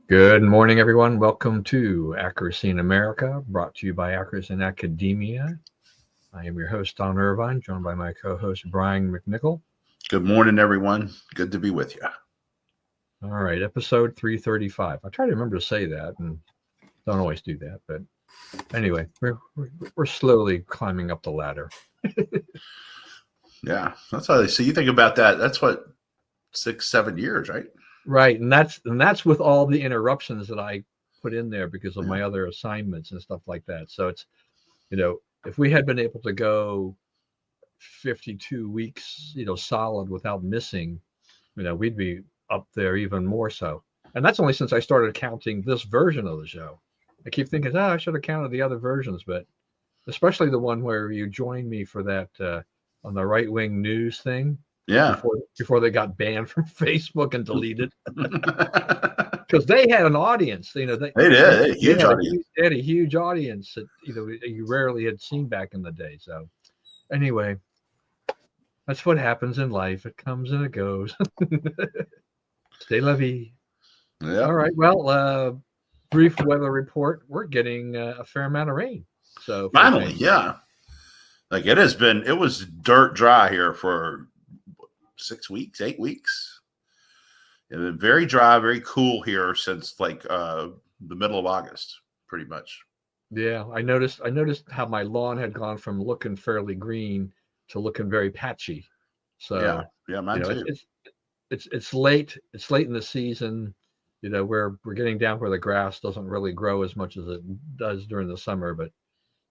Good morning, everyone. Welcome to Accuracy in America, brought to you by Accuracy in Academia. I am your host, Don Irvine, joined by my co-host, Brian McNichol. Good morning, everyone. Good to be with you. All right, episode 335. I try to remember to say that and don't always do that, but anyway, we're slowly climbing up the ladder. Yeah, that's how they see. You think about that. That's what 6, 7 years, right? Right, and that's with all the interruptions that I put in there because of Yeah. my other assignments and stuff like that. So it's, if we had been able to go 52 weeks, solid without missing, we'd be up there even more so. And that's only since I started counting this version of the show. I keep thinking, I should have counted the other versions, but especially the one where you joined me for that on the right wing news thing Yeah. before they got banned from Facebook and deleted because they had an audience. They did. They had a huge audience. They had a huge audience that you rarely had seen back in the day. So anyway, that's what happens in life. It comes and it goes. Stay la vie. Yeah. All right. Well, brief weather report. We're getting a fair amount of rain. So finally, yeah. Like it was dirt dry here for 6 weeks, 8 weeks. It's been very dry, very cool here since like the middle of August, pretty much. Yeah, I noticed how my lawn had gone from looking fairly green to looking very patchy. So yeah, mine too. It's late. It's late in the season. We're getting down where the grass doesn't really grow as much as it does during the summer, but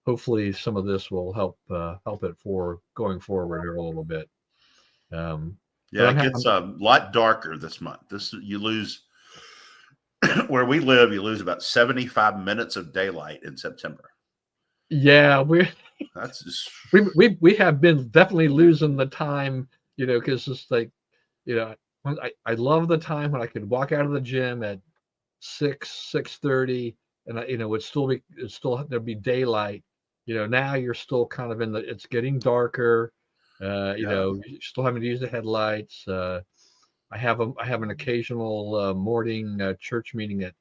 hopefully some of this will help it for going forward here a little bit. It gets a lot darker this month. You lose where we live. You lose about 75 minutes of daylight in September. Yeah, we have been definitely losing the time. Because it's like, I love the time when I could walk out of the gym at 6:30, and there'd be daylight. Now you're still kind of it's getting darker. You're still having to use the headlights. I have an occasional morning church meeting at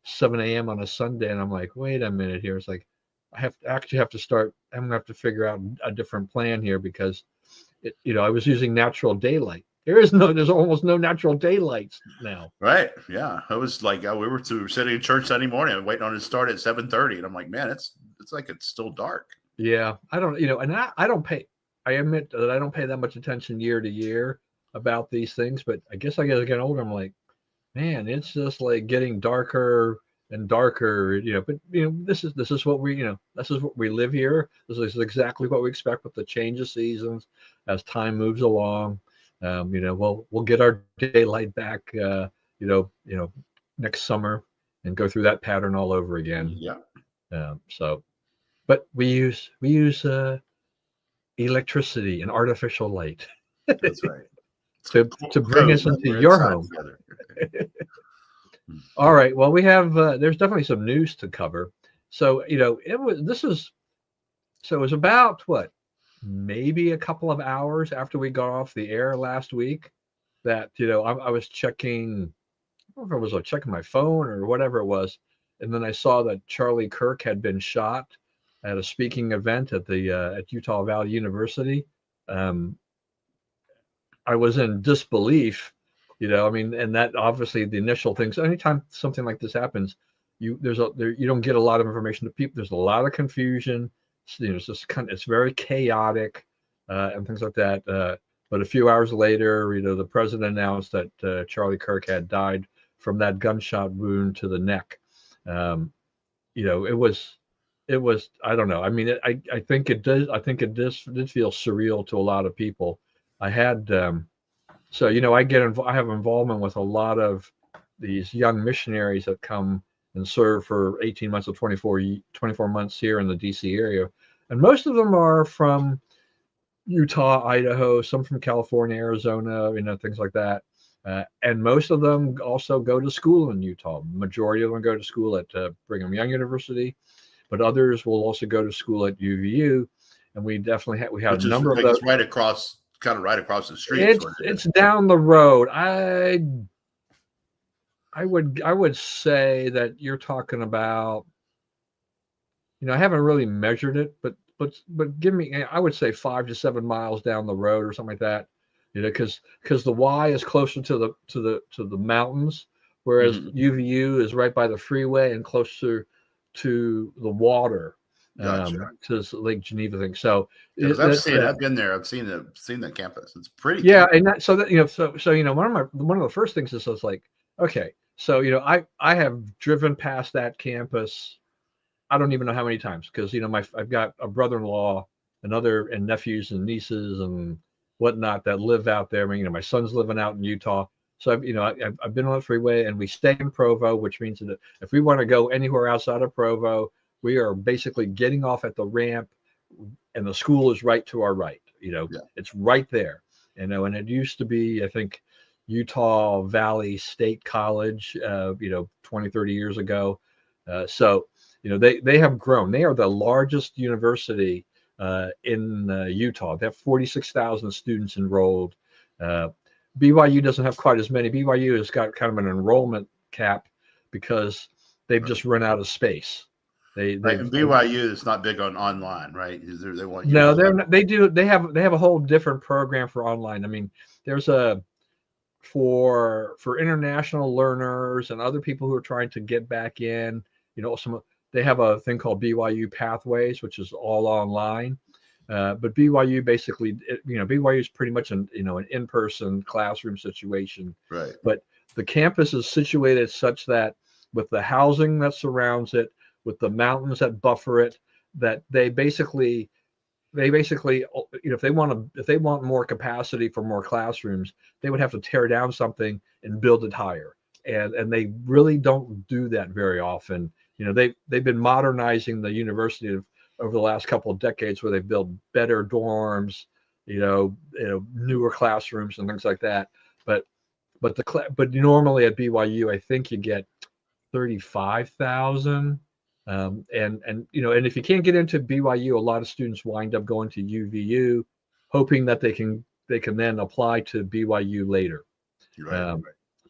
7 a.m. on a Sunday, and I'm like, wait a minute here. It's like I'm gonna have to figure out a different plan here because I was using natural daylight. There's almost no natural daylights now. Right. Yeah. It was like we were sitting in church Sunday morning and waiting on it to start at 7:30. And I'm like, man, it's like it's still dark. Yeah. I don't, and I don't pay, I admit that I don't pay that much attention year to year about these things, but I guess I get older. I'm like, man, it's just like getting darker and darker, but this is what this is what we live here. This is exactly what we expect with the change of seasons as time moves along. We'll get our daylight back, next summer and go through that pattern all over again. Yeah. But we use electricity and artificial light. That's right. to bring us into your home. All right. Well, we have there's definitely some news to cover. So it was about what, maybe a couple of hours after we got off the air last week that I was checking. I don't know if I was checking my phone or whatever it was, and then I saw that Charlie Kirk had been shot at a speaking event at Utah Valley University. I was in disbelief, and that obviously the initial things. Anytime something like this happens, you don't get a lot of information to people. There's a lot of confusion. It's just it's very chaotic and things like that. But a few hours later, the president announced that Charlie Kirk had died from that gunshot wound to the neck. It was I don't know. I mean, I think it does. I think it did feel surreal to a lot of people. I had so I have involvement with a lot of these young missionaries that come and serve for 18 months or 24 months here in the DC area, and most of them are from Utah, Idaho, some from California, Arizona, things like that. And most of them also go to school in Utah. Majority of them go to school at Brigham Young University, but others will also go to school at UVU. And we definitely have a number of those. It's right across the street. It's down the road. I would say that you're talking about, I haven't really measured it, but give me, I would say 5 to 7 miles down the road or something like that. Because the Y is closer to the mountains, whereas Mhm. UVU is right by the freeway and closer to the water, Gotcha. to the Lake Geneva thing. So Because that's I've been there. I've seen the campus. It's pretty yeah, cool. and that so that one of the first things is I was like, okay, so I have driven past that campus. I don't even know how many times because I've got a brother-in-law and nephews and nieces and whatnot that live out there. I mean, my son's living out in Utah, so I've been on the freeway and we stay in Provo, which means that if we want to go anywhere outside of Provo, we are basically getting off at the ramp, and the school is right to our right. Yeah. It's right there. And it used to be, I think, Utah Valley State College, 20, 30 years ago. So they have grown. They are the largest university in Utah. They have 46,000 students enrolled. Uh, BYU doesn't have quite as many. BYU has got kind of an enrollment cap because they've Right. just run out of space. They Right. they've And BYU is not big on online, right? They want you to No, have. they're not, they have a whole different program for online. I mean, there's a for international learners and other people who are trying to get back in. They have a thing called BYU Pathways, which is all online. But BYU basically, BYU is pretty much an in-person classroom situation. Right. But the campus is situated such that with the housing that surrounds it, with the mountains that buffer it, that they basically, if they want more capacity for more classrooms, they would have to tear down something and build it higher. And they really don't do that very often. They've been modernizing the university over the last couple of decades, where they've built better dorms, newer classrooms and things like that. But normally at BYU, I think you get 35,000. And if you can't get into BYU, a lot of students wind up going to UVU, hoping that they can then apply to BYU later. You're right. Um,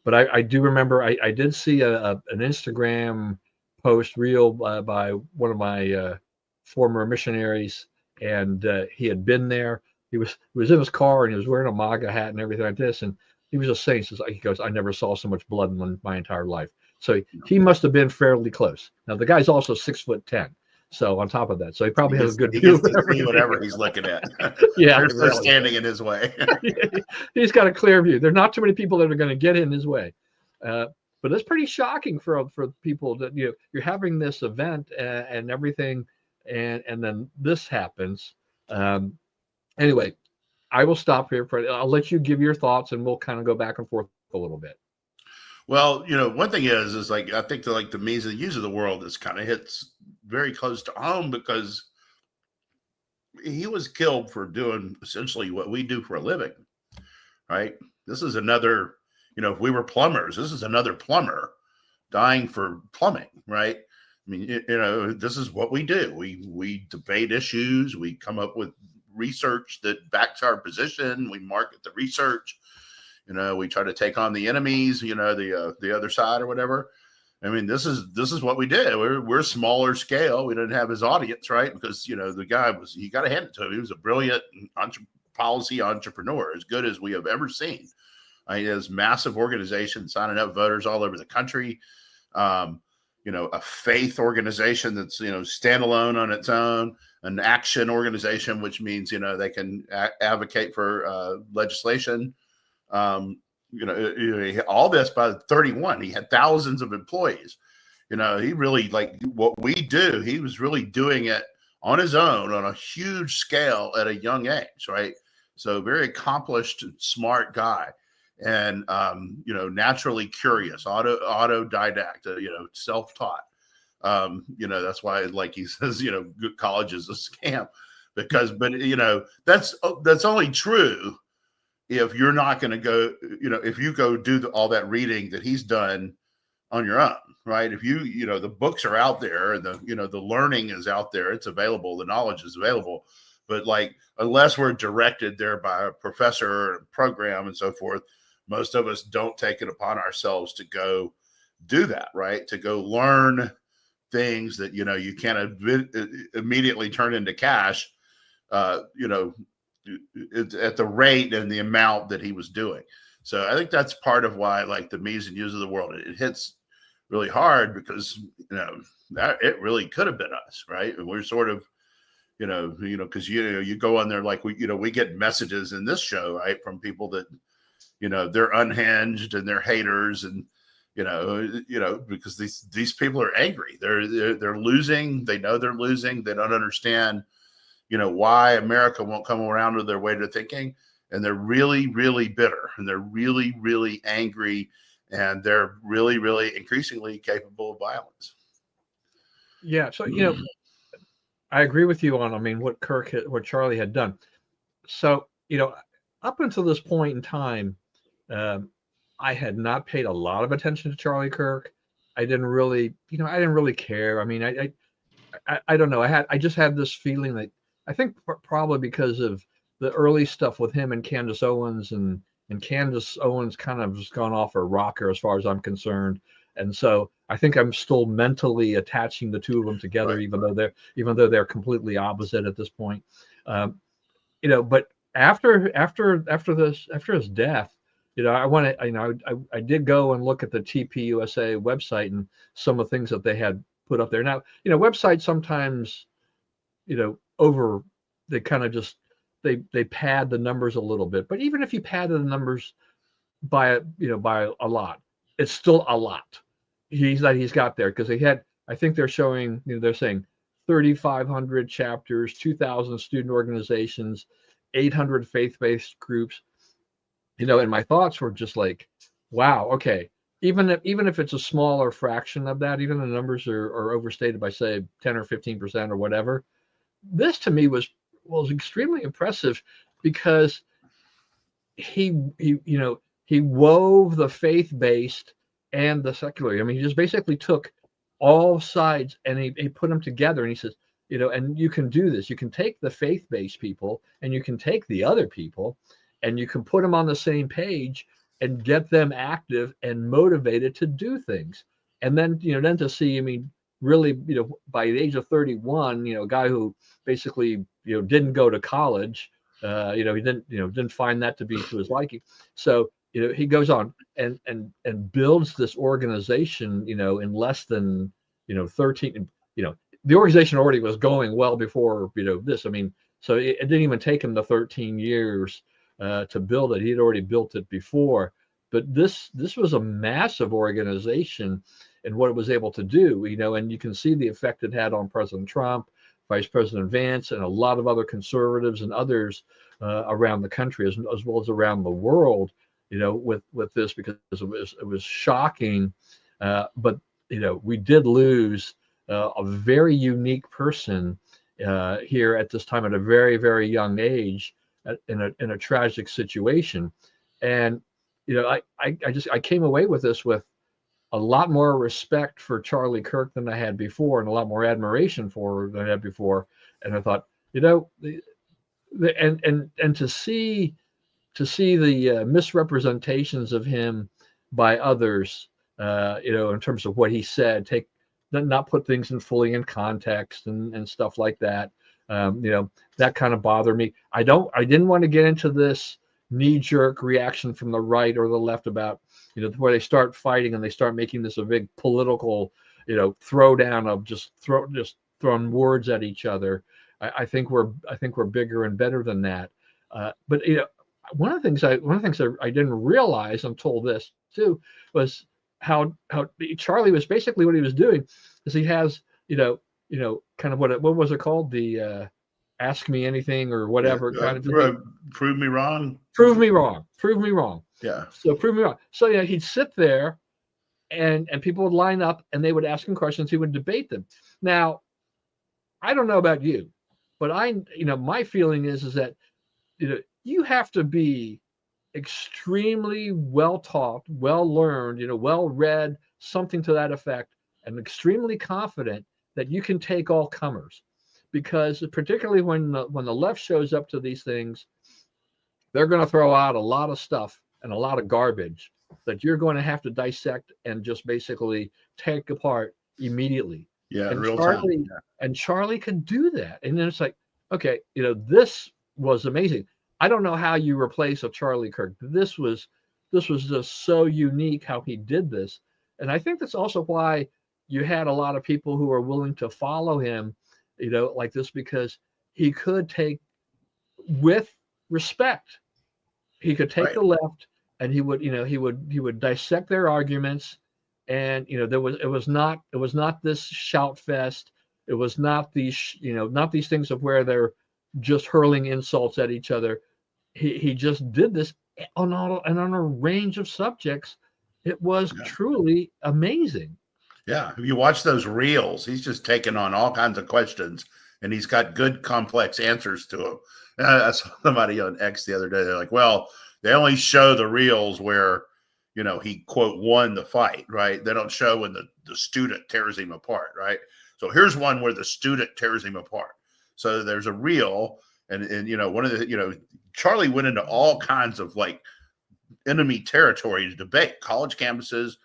but I do remember I did see an Instagram post reel by one of my former missionaries, and he had been there. He was in his car and he was wearing a MAGA hat and everything like this, and he was just saying, he goes, I never saw so much blood in my entire life. So he must have been fairly close. Now the guy's also 6'10", so on top of that, so he He probably has a gets good he view gets of to see everything. whatever he's looking at. Yeah, There's no really. standing in his way. He's got a clear view. There's not too many people that are going to get in his way. Uh, but it's pretty shocking for people that you're having this event and everything, and then this happens. Um, anyway, I will stop here. I'll let you give your thoughts, and we'll kind of go back and forth a little bit. Well, one thing is like I think the me's and U's of the world this kind of hits very close to home because he was killed for doing essentially what we do for a living, right? This is another, if we were plumbers, this is another plumber dying for plumbing, right? I mean, this is what we do. We debate issues. We come up with research that backs our position. We market the research. We try to take on the enemies. The other side or whatever. I mean, this is what we did. We're smaller scale. We didn't have his audience, right? Because the guy you got to hand it to him. He was a brilliant policy entrepreneur, as good as we have ever seen. He has massive organization signing up voters all over the country. A faith organization that's standalone on its own, an action organization, which means they can advocate for legislation. All this by 31, he had thousands of employees. He really, like what we do, he was really doing it on his own on a huge scale at a young age, right? So very accomplished, smart guy. And naturally curious, autodidact, self-taught. That's why, like he says, good college is a scam, but that's only true if you're not going to go, if you go do all that reading that he's done on your own, right? If the books are out there and the learning is out there, it's available, the knowledge is available. But like, unless we're directed there by a professor or program and so forth, most of us don't take it upon ourselves to go do that, right? To go learn things that, you can't immediately turn into cash, at the rate and the amount that he was doing. So I think that's part of why, like, the me's and you's of the world, it hits really hard, because, that it really could have been us, right? And we're sort of, because, you go on there, like, we get messages in this show, right, from people that, they're unhinged and they're haters, and, because these people are angry. They're losing. They know they're losing. They don't understand, why America won't come around to their way to thinking. And they're really, really bitter, and they're really, really angry, and they're really, really increasingly capable of violence. Yeah. So, I agree with you on, what what Charlie had done. So, up until this point in time, I had not paid a lot of attention to Charlie Kirk. I didn't really, I didn't really care. I don't know. I just had this feeling that, I think probably because of the early stuff with him and Candace Owens, and Candace Owens kind of has gone off a rocker as far as I'm concerned. And so I think I'm still mentally attaching the two of them together, Right. even though they're completely opposite at this point. But after his death, I did go and look at the TPUSA website and some of the things that they had put up there. Now, websites sometimes, they kind of just, they pad the numbers a little bit. But even if you padded the numbers by a lot, it's still a lot. He's got there, because I think they're showing, they're saying 3,500 chapters, 2,000 student organizations, 800 faith-based groups. And my thoughts were just like, wow, okay. Even if it's a smaller fraction of that, even the numbers are overstated by, say, 10 or 15% or whatever. This to me was extremely impressive, because he wove the faith-based and the secular. He just basically took all sides, and he put them together, and he says, and you can do this. You can take the faith-based people, and you can take the other people, and you can put them on the same page and get them active and motivated to do things. And then, then to see, really, by the age of 31, a guy who basically, didn't go to college, he didn't find that to be to his liking. So, he goes on and builds this organization, in less than, 13, the organization already was going well before, this. So it didn't even take him the 13 years to build it. He had already built it before. But this was a massive organization, and what it was able to do, and you can see the effect it had on President Trump, Vice President Vance, and a lot of other conservatives and others around the country, as well as around the world, with this, because it was shocking. But we did lose a very unique person here at this time, at a very, very young age, in a tragic situation. And I came away with this with a lot more respect for Charlie Kirk than I had before, and a lot more admiration for than I had before. And I thought, and to see the misrepresentations of him by others, in terms of what he said, not put things fully in context, and stuff like that. That kind of bothered me. I didn't want to get into this knee-jerk reaction from the right or the left about, where they start fighting and they start making this a big political, throwdown of just throwing words at each other. I think we're bigger and better than that. But one of the things I didn't realize, I'm told this too, was how Charlie was basically, what he was doing is he has, kind of what was it called? The ask me anything or whatever, kind of thing. Prove me wrong. Prove me wrong. Prove me wrong. Yeah. So prove me wrong. So he'd sit there, and people would line up, and they would ask him questions. He would debate them. Now, I don't know about you, but my feeling is that you have to be extremely well taught, well learned, well read, something to that effect, and extremely confident that you can take all comers. Because particularly when the left shows up to these things, they're going to throw out a lot of stuff and a lot of garbage, that you're going to have to dissect and just basically take apart immediately. Yeah, in And real time. Charlie Yeah. and Charlie could do that. And then it's like, okay, this was amazing. I don't know how you replace a Charlie Kirk. This was just so unique how he did this. And I think that's also why you had a lot of people who are willing to follow him, like this, because he could take with respect, he could take Right. the left and he would dissect their arguments. And it was not this shout fest. It was not these things of where they're just hurling insults at each other. He just did this on a range of subjects. It was Yeah. truly amazing. Yeah. If you watch those reels, he's just taking on all kinds of questions and he's got good, complex answers to them. I saw somebody on X the other day. They're like, well, they only show the reels where, he quote won the fight, right? They don't show when the student tears him apart, right? So here's one where the student tears him apart. So there's a reel and one of the, Charlie went into all kinds of like enemy territory to debate college campuses.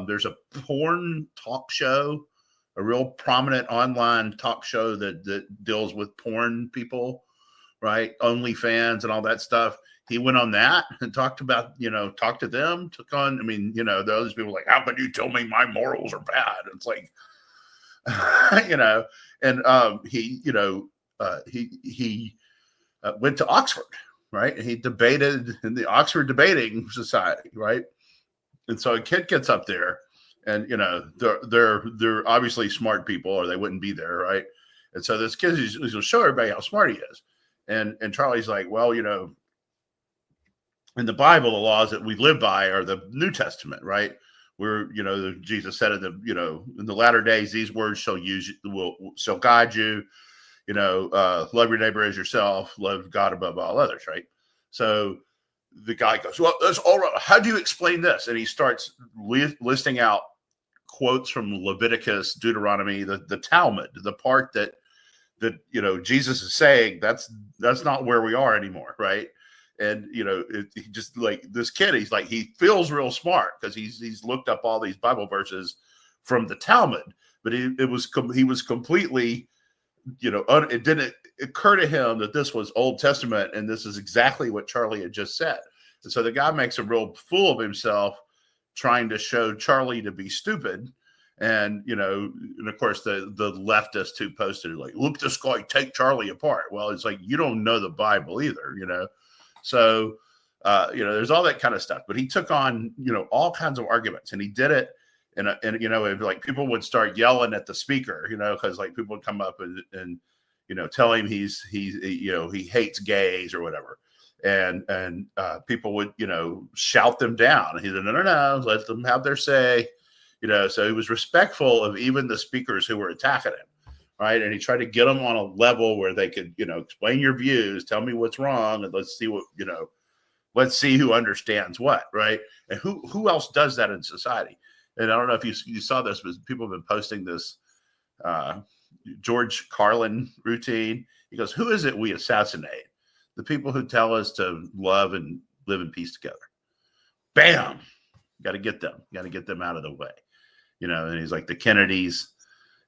There's a porn talk show, a real prominent online talk show that deals with porn people, right? OnlyFans and all that stuff. He went on that and talked about, talked to them, took on, those people like, how could you tell me my morals are bad? It's like, and he went to Oxford, right? And he debated in the Oxford Debating Society, right? And so a kid gets up there and, they're obviously smart people or they wouldn't be there, right? And so this kid is going to show everybody how smart he is. And Charlie's like, well, in the Bible, the laws that we live by are the New Testament, right? Where, Jesus said in the latter days, these words shall guide you, love your neighbor as yourself, love God above all others, right? So the guy goes, well, that's all right. How do you explain this? And he starts listing out quotes from Leviticus, Deuteronomy, the Talmud, the part that Jesus is saying that's not where we are anymore, right? And he just like this kid, he's like he feels real smart because he's looked up all these Bible verses from the Talmud, but he was completely it didn't occur to him that this was Old Testament and this is exactly what Charlie had just said. And so the guy makes a real fool of himself trying to show Charlie to be stupid. And, and of course the leftists who posted like, look, this guy take Charlie apart. Well, it's like, you don't know the Bible either, So, there's all that kind of stuff, but he took on, all kinds of arguments and he did it. And like people would start yelling at the speaker, cause like people would come up and tell him he hates gays or whatever. And people would, shout them down. And he said, no, let them have their say. So he was respectful of even the speakers who were attacking him, right? And he tried to get them on a level where they could, explain your views, tell me what's wrong, and let's see who understands what, right? And who else does that in society? And I don't know if you saw this, but people have been posting this George Carlin routine. He goes, who is it we assassinate? The people who tell us to love and live in peace together. Bam! Got to get them out of the way. And he's like the Kennedys,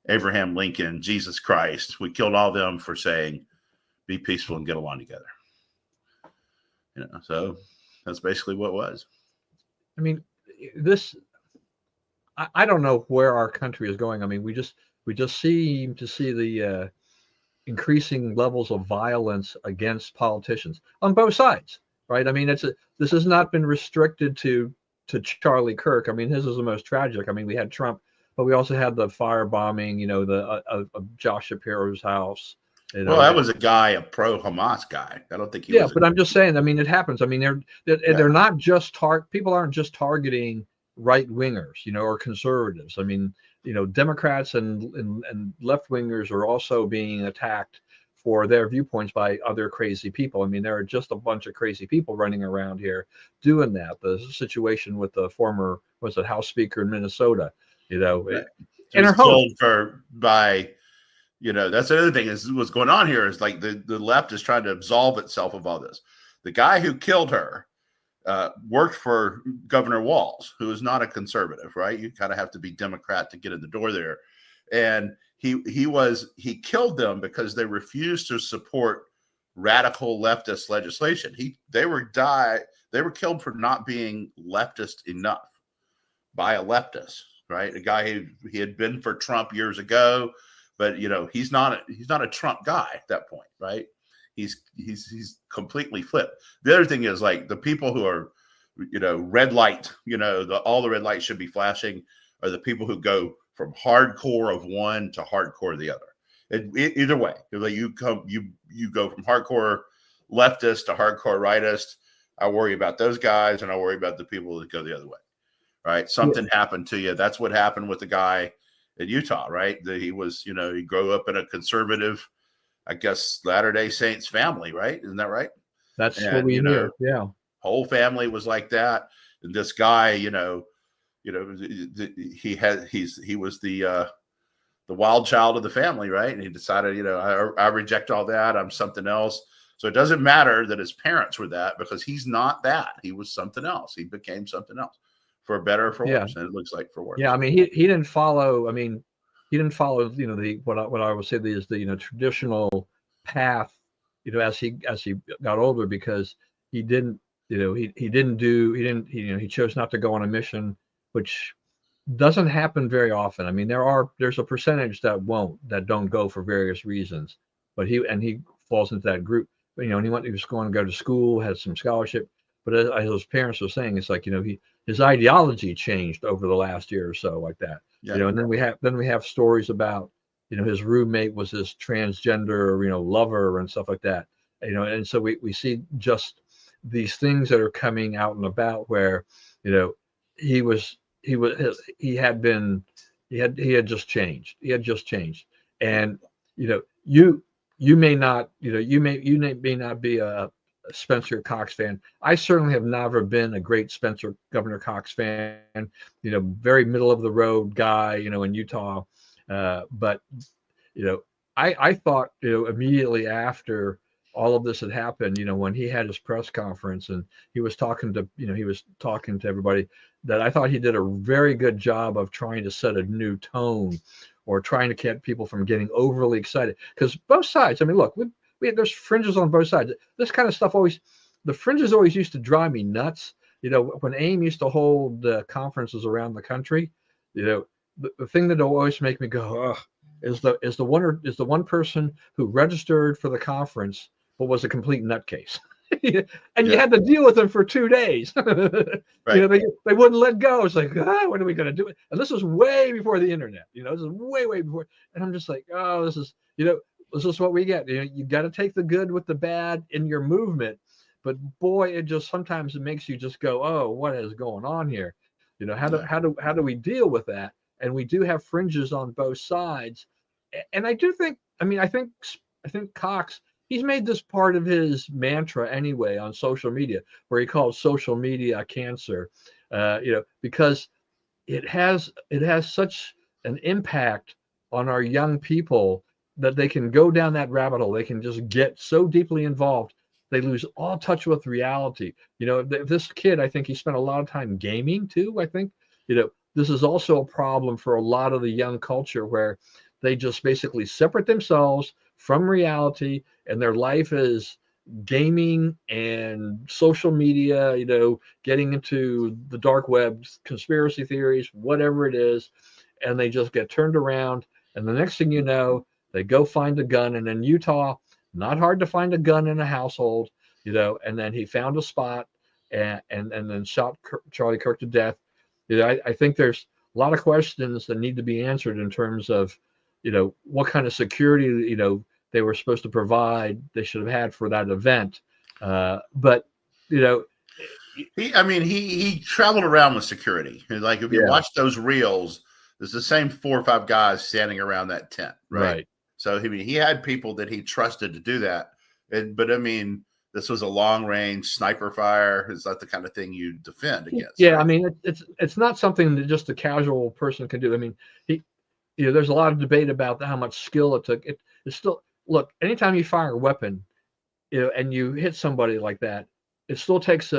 Abraham Lincoln, Jesus Christ. We killed all of them for saying, be peaceful and get along together. So that's basically what it was. I mean, I don't know where our country is going. I mean, we just seem to see the increasing levels of violence against politicians on both sides, right? I mean, this has not been restricted to Charlie Kirk. I mean, his is the most tragic. I mean, we had Trump, but we also had the firebombing, of Josh Shapiro's house. Well, that was a pro-Hamas guy. I don't think he was. Yeah, but I'm just saying. I mean, it happens. I mean, they're not just people aren't just targeting right wingers, or conservatives. I mean, Democrats and left wingers are also being attacked for their viewpoints by other crazy people. I mean, there are just a bunch of crazy people running around here doing that. The situation with the former, House Speaker in Minnesota, right. And her killed by, that's the other thing is what's going on here is like the left is trying to absolve itself of all this. The guy who killed her worked for Governor Walz, who is not a conservative, right? You kind of have to be Democrat to get in the door there. And he killed them because they refused to support radical leftist legislation. They were killed for not being leftist enough by a leftist, right? A guy he had been for Trump years ago, but he's not a Trump guy at that point, right? He's completely flipped. The other thing is, like, the people who are, red light, all the red lights should be flashing, are the people who go from hardcore of one to hardcore of the other. Either way, you go from hardcore leftist to hardcore rightist. I worry about those guys, and I worry about the people that go the other way. Right? Something happened to you. That's what happened with the guy in Utah, right? He was, he grew up in a conservative, I guess, Latter-day Saints family, right? Isn't that right? That's what we hear. Yeah. Whole family was like that. And this guy, he was the wild child of the family, right? And he decided, I reject all that. I'm something else. So it doesn't matter that his parents were that, because he's not that. He was something else. He became something else, for better or for worse. And it looks like for worse. Yeah, I mean, he didn't follow. I mean, he didn't follow, what I would say is the traditional path, as he got older, because he didn't, he chose not to go on a mission, which doesn't happen very often. I mean, there's a percentage that don't go for various reasons, but he falls into that group. But, he was going to go to school, had some scholarship, but as his parents were saying, it's like, his ideology changed over the last year or so, like that. Yeah. And then we have stories about, his roommate was this transgender, lover and stuff like that. And so we see just these things that are coming out and about where, he had just changed. He had just changed. And, you may not, you may not be a Spencer Cox fan. I certainly have never been a great Governor Cox fan, very middle of the road guy, in Utah. But, I thought, immediately after all of this had happened, when he had his press conference and he was talking to everybody, that I thought he did a very good job of trying to set a new tone, or trying to keep people from getting overly excited. Because both sides, I mean, look, there's fringes on both sides. This kind of stuff the fringes always used to drive me nuts. When AIM used to hold conferences around the country, the thing that always make me go, is the one person who registered for the conference but was a complete nutcase. And you had to deal with them for 2 days. Right. They wouldn't let go. It's like, when are we going to do it? And this was way before the internet. This is way before. And I'm just like, oh, this is what we get. You got to take the good with the bad in your movement. But boy, it just sometimes it makes you just go, oh, what is going on here? How do we deal with that? And we do have fringes on both sides. And I do think, I think Cox, he's made this part of his mantra anyway on social media, where he calls social media cancer, because it has such an impact on our young people that they can go down that rabbit hole. They can just get so deeply involved, they lose all touch with reality. This kid, I think he spent a lot of time gaming too. I think, this is also a problem for a lot of the young culture, where they just basically separate themselves from reality, and their life is gaming and social media, getting into the dark web, conspiracy theories, whatever it is, and they just get turned around. And the next thing you know, they go find a gun. And in Utah, not hard to find a gun in a household, and then he found a spot and then shot Charlie Kirk to death. I think there's a lot of questions that need to be answered in terms of, what kind of security, they were supposed to provide, they should have had for that event. But, he traveled around with security. Like, if you watch those reels, there's the same 4 or 5 guys standing around that tent. Right. So, he had people that he trusted to do that. But this was a long range sniper fire. It's not the kind of thing you defend against. Yeah. Right? It's not something that just a casual person can do. There's a lot of debate about how much skill it took. It's still, look, anytime you fire a weapon, and you hit somebody like that, it still takes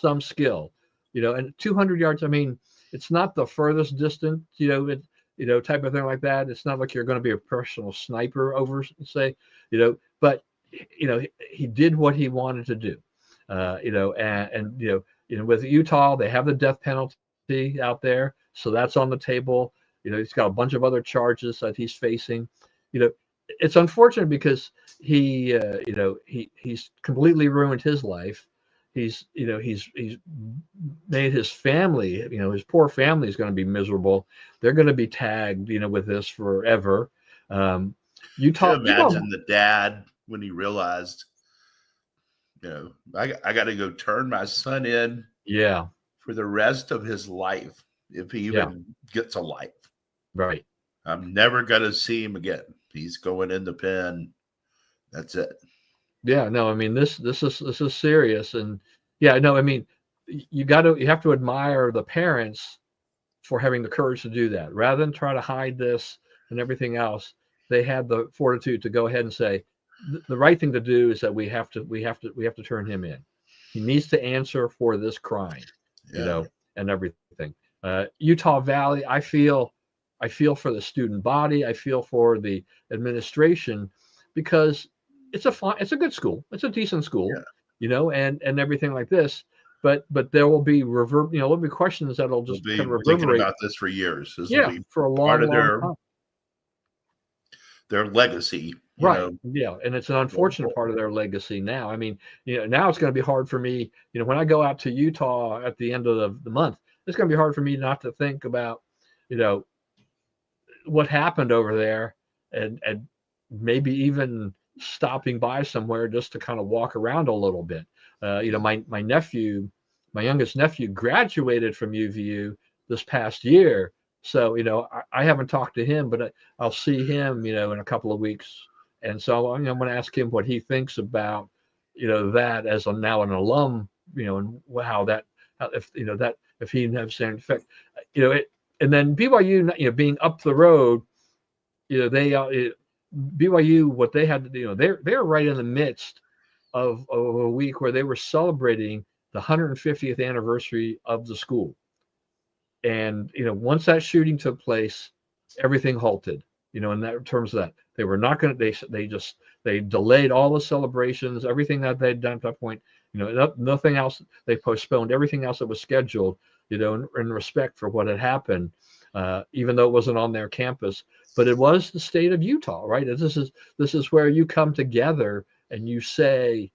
some skill, and 200 yards. I mean, it's not the furthest distance, type of thing like that. It's not like you're going to be a professional sniper over, say, but he did what he wanted to do, and with Utah, they have the death penalty out there, so that's on the table. He's got a bunch of other charges that he's facing. It's unfortunate because he's completely ruined his life. He's made his family, his poor family is going to be miserable. They're going to be tagged, with this forever. Utah. Can you imagine the dad when he realized, I got to go turn my son in, for the rest of his life, if he even gets a life. Right. I'm never going to see him again. He's going in the pen. That's it. Yeah, no, I mean, this is serious. And I mean, you have to admire the parents for having the courage to do that rather than try to hide this and everything else. They had the fortitude to go ahead and say the right thing to do is that we have to turn him in. He needs to answer for this crime, and everything. Utah Valley, I feel for the student body. I feel for the administration, because it's a good school. It's a decent school, and everything like this. But there will be there'll be questions that'll just kind of reverberate. Thinking about this for years. This will be for a long time. Their legacy. Right. Yeah. And it's an unfortunate part of their legacy now. I mean, now it's going to be hard for me, when I go out to Utah at the end of the month, it's going to be hard for me not to think about, what happened over there, and maybe even stopping by somewhere just to kind of walk around a little bit. My youngest nephew graduated from UVU this past year. So, I haven't talked to him, but I'll see him, in a couple of weeks. And so I'm going to ask him what he thinks about, that as now an alum, and if he has an effect, and then BYU, being up the road, BYU, what they had to do, they're right in the midst of a week where they were celebrating the 150th anniversary of the school. And, once that shooting took place, everything halted, in terms of that. They were not going to, they delayed all the celebrations, everything that they'd done at that point, nothing else. They postponed everything else that was scheduled, in respect for what had happened, even though it wasn't on their campus. But it was the state of Utah, right? And this is where you come together and you say,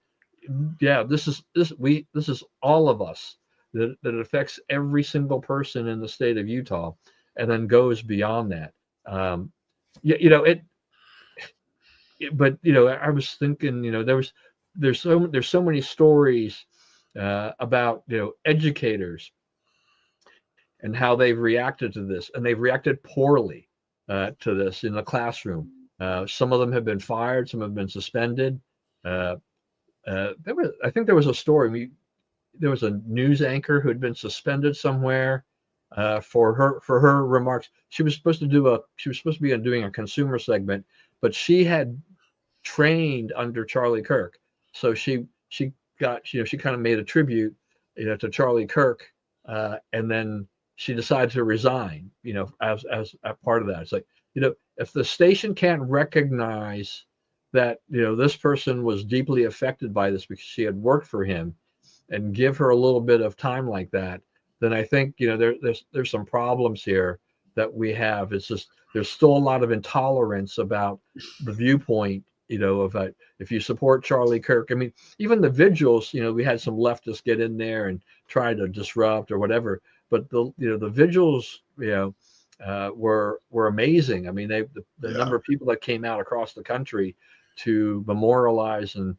this is all of us. That it affects every single person in the state of Utah, and then goes beyond that. But I was thinking, there's so many stories about educators and how they've reacted to this, and they've reacted poorly to this in the classroom. Some of them have been fired, some have been suspended. I think there was a story. There was a news anchor who had been suspended somewhere for her remarks. She was supposed to be doing a consumer segment, but she had trained under Charlie Kirk, so she got she kind of made a tribute to Charlie Kirk, and then she decided to resign. As a part of that, it's like if the station can't recognize that this person was deeply affected by this because she had worked for him, and give her a little bit of time like that, then I think there's some problems here that we have. It's just there's still a lot of intolerance about the viewpoint, of if you support Charlie Kirk. I mean, even the vigils, we had some leftists get in there and try to disrupt or whatever, but the vigils, were amazing. I mean, the number of people that came out across the country to memorialize and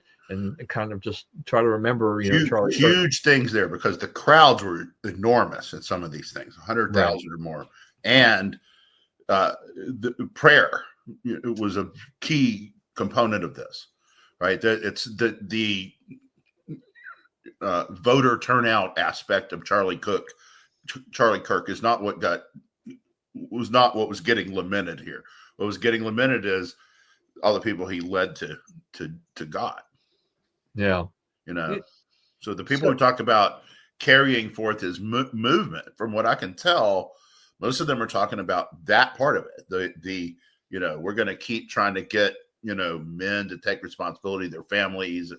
kind of just try to remember, Charlie Kirk. Huge things there, because the crowds were enormous at some of these things, 100,000 or more. And the prayer, it was a key component of this, right? It's the voter turnout aspect of Charlie Kirk is not what was getting lamented here. What was getting lamented is all the people he led to God. Yeah. So the people who talk about carrying forth his movement, from what I can tell, most of them are talking about that part of it. The we're going to keep trying to get men to take responsibility, their families,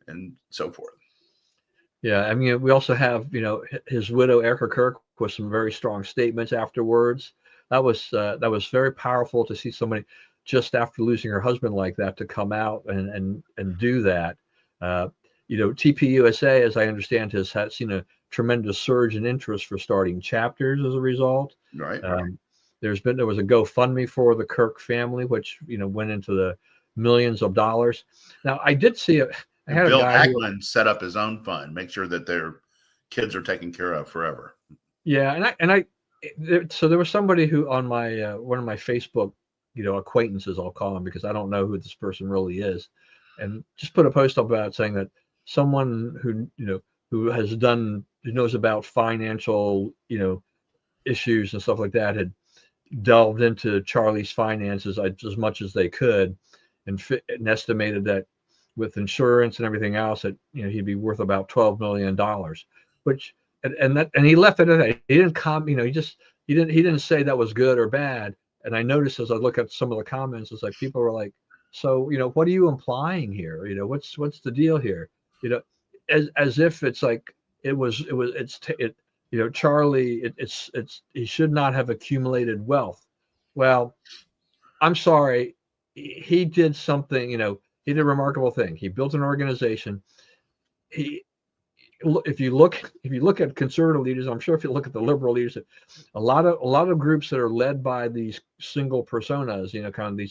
and so forth. Yeah, I mean, we also have his widow Erica Kirk with some very strong statements afterwards. That was very powerful to see somebody just after losing her husband like that to come out and do that. TPUSA, as I understand, has seen a tremendous surge in interest for starting chapters as a result. Right. There was a GoFundMe for the Kirk family, which went into the millions of dollars. Now, I did see it. Bill Ackman set up his own fund, make sure that their kids are taken care of forever. Yeah, so there was somebody who on my one of my Facebook, acquaintances, I'll call him because I don't know who this person really is, and just put a post up about saying that someone who knows about financial issues and stuff like that had delved into Charlie's finances as much as they could, and estimated that with insurance and everything else that he'd be worth about $12 million, which and he left it at that. He didn't he didn't say that was good or bad. And I noticed as I look at some of the comments, it's like people were like, so what are you implying here? What's the deal here? As if it's like Charlie, he should not have accumulated wealth. Well, I'm sorry, he did something. He did a remarkable thing. He built an organization. If you look at conservative leaders, I'm sure if you look at the liberal leaders, a lot of groups that are led by these single personas, kind of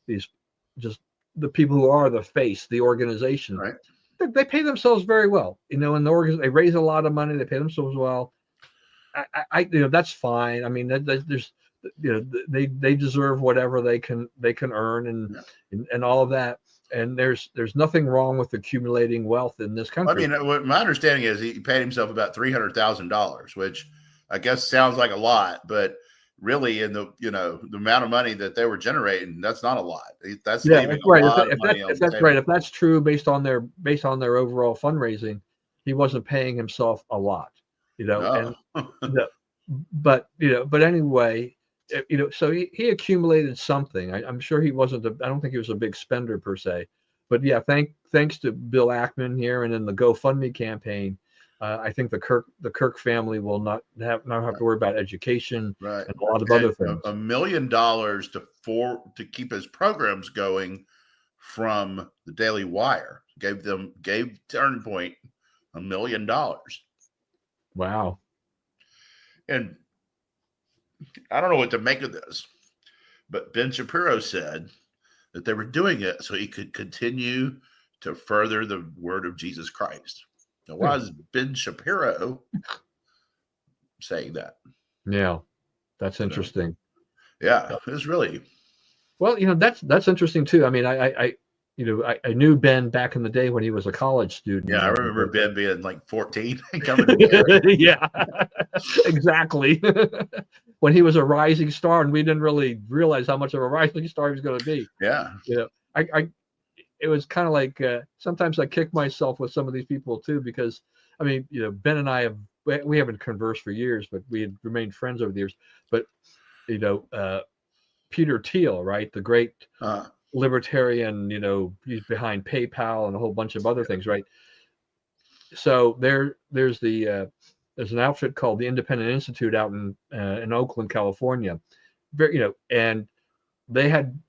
these just the people who are the face, the organization. Right. They pay themselves very well. In the they raise a lot of money. They pay themselves well. That's fine. I mean, there's they deserve whatever they can earn and all of that. And there's nothing wrong with accumulating wealth in this country. I mean, what my understanding is he paid himself about $300,000, which I guess sounds like a lot, but really in the the amount of money that they were generating, that's not a lot. That's leaving a lot of money on the table. Right. If that's true based on their overall fundraising, he wasn't paying himself a lot, No. but anyway, so he accumulated something. I'm sure he wasn't. I don't think he was a big spender per se, but yeah, thanks to Bill Ackman here and in the GoFundMe campaign, I think the Kirk family will not have to worry about education and a lot of other things. $1 million to keep his programs going from the Daily Wire gave Turning Point $1 million. Wow. And I don't know what to make of this, but Ben Shapiro said that they were doing it so he could continue to further the word of Jesus Christ. Now, why is Ben Shapiro saying that? Yeah, that's interesting. Yeah, it's really well. That's interesting too. I mean, I knew Ben back in the day when he was a college student. Yeah, I remember Ben being like 14 and coming to yeah, exactly. When he was a rising star, and we didn't really realize how much of a rising star he was going to be. Yeah. It was kind of like sometimes I kick myself with some of these people too, because I mean, Ben and I we haven't conversed for years, but we had remained friends over the years. But Peter Thiel, right, the great libertarian, he's behind PayPal and a whole bunch of other things, right? So there's an outfit called the Independent Institute out in Oakland, California, and they had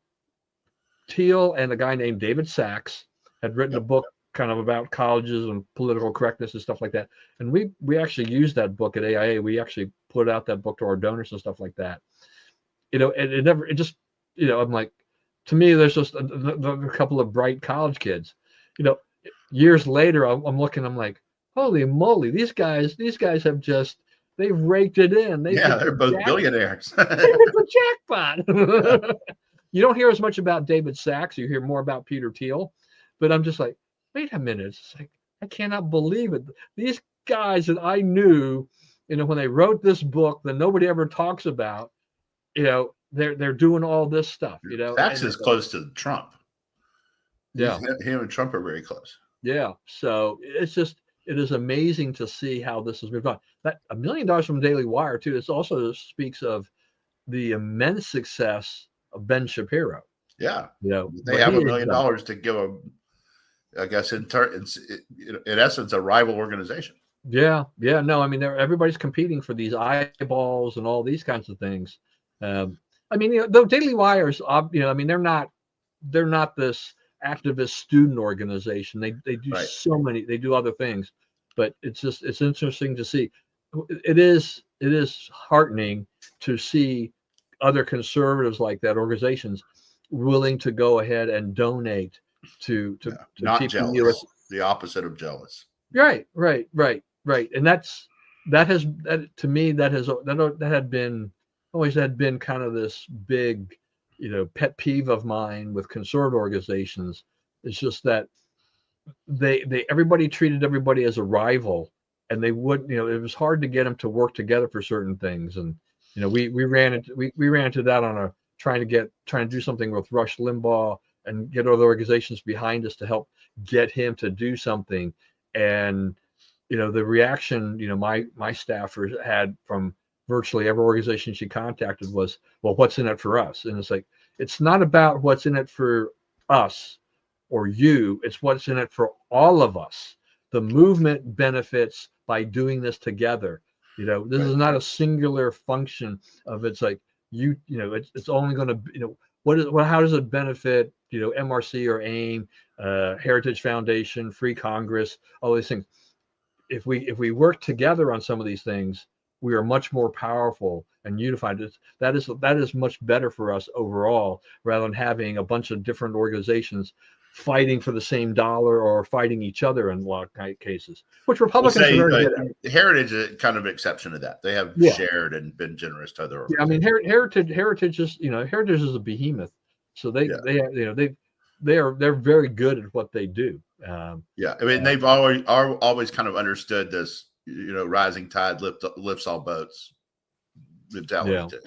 Thiel and a guy named David Sachs had written a book kind of about colleges and political correctness and stuff like that. And we actually used that book at AIA. We actually put out that book to our donors and stuff like that. I'm like, to me, there's just a couple of bright college kids. Years later, I'm looking, I'm like, holy moly, these guys have they've raked it in. They're both billionaires. They hit the jackpot. You don't hear as much about David Sachs. You hear more about Peter Thiel. But I'm just like, wait a minute. It's like, I cannot believe it. These guys that I knew, when they wrote this book that nobody ever talks about, they're doing all this stuff. Sachs is close to Trump. Yeah. Him and Trump are very close. Yeah. So it is amazing to see how this has moved on. That $1 million from Daily Wire too. This also speaks of the immense success of Ben Shapiro. Yeah, You know they what have he $1 has million done. to give a, I guess in essence, a rival organization. Yeah, yeah. No, I mean, everybody's competing for these eyeballs and all these kinds of things. Um, I mean, the Daily Wire's, I mean, they're not this activist student organization. They do Right. so many. They do other things, but it's interesting to see. It is heartening to see other conservatives like that organizations willing to go ahead and donate Yeah. to Not keep the U.S. jealous. The opposite of jealous. Right, right, right, right. And that to me that had been always had been kind of this big, pet peeve of mine with conservative organizations. It's just that they everybody treated everybody as a rival, and they would, it was hard to get them to work together for certain things. And we ran into that on a trying to do something with Rush Limbaugh and get other organizations behind us to help get him to do something. And the reaction my staffer had from virtually every organization she contacted was, well, what's in it for us? And it's like, it's not about what's in it for us or you, it's what's in it for all of us. The movement benefits by doing this together. This Right. is not a singular function of, it's like, it's only going to, how does it benefit MRC or AIM, Heritage Foundation, Free Congress, all these things. If we work together on some of these things, we are much more powerful and unified. That is much better for us overall, rather than having a bunch of different organizations fighting for the same dollar or fighting each other in a lot of cases, which We'll Republicans are say very good at. Heritage is kind of exception to that. They have Yeah, shared and been generous to other yeah. I mean, organizations. Heritage is a behemoth, so they Yeah. they they're very good at what they do. Yeah. I mean, Uh, they've always kind of understood this, rising tide lifts all boats mentality yeah. too.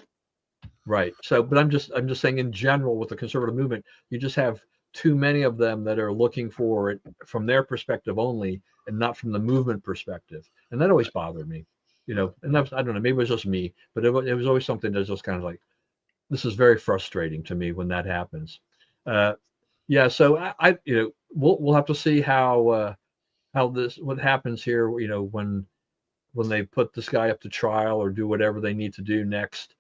Right. So, but I'm just saying in general with the conservative movement, you just have too many of them that are looking for it from their perspective only and not from the movement perspective. And that always bothered me, and that's, I don't know, maybe it was just me, but it was always something that's just kind of like, this is very frustrating to me when that happens. Uh, yeah. So we'll have to see how what happens here, when they put this guy up to trial or do whatever they need to do next,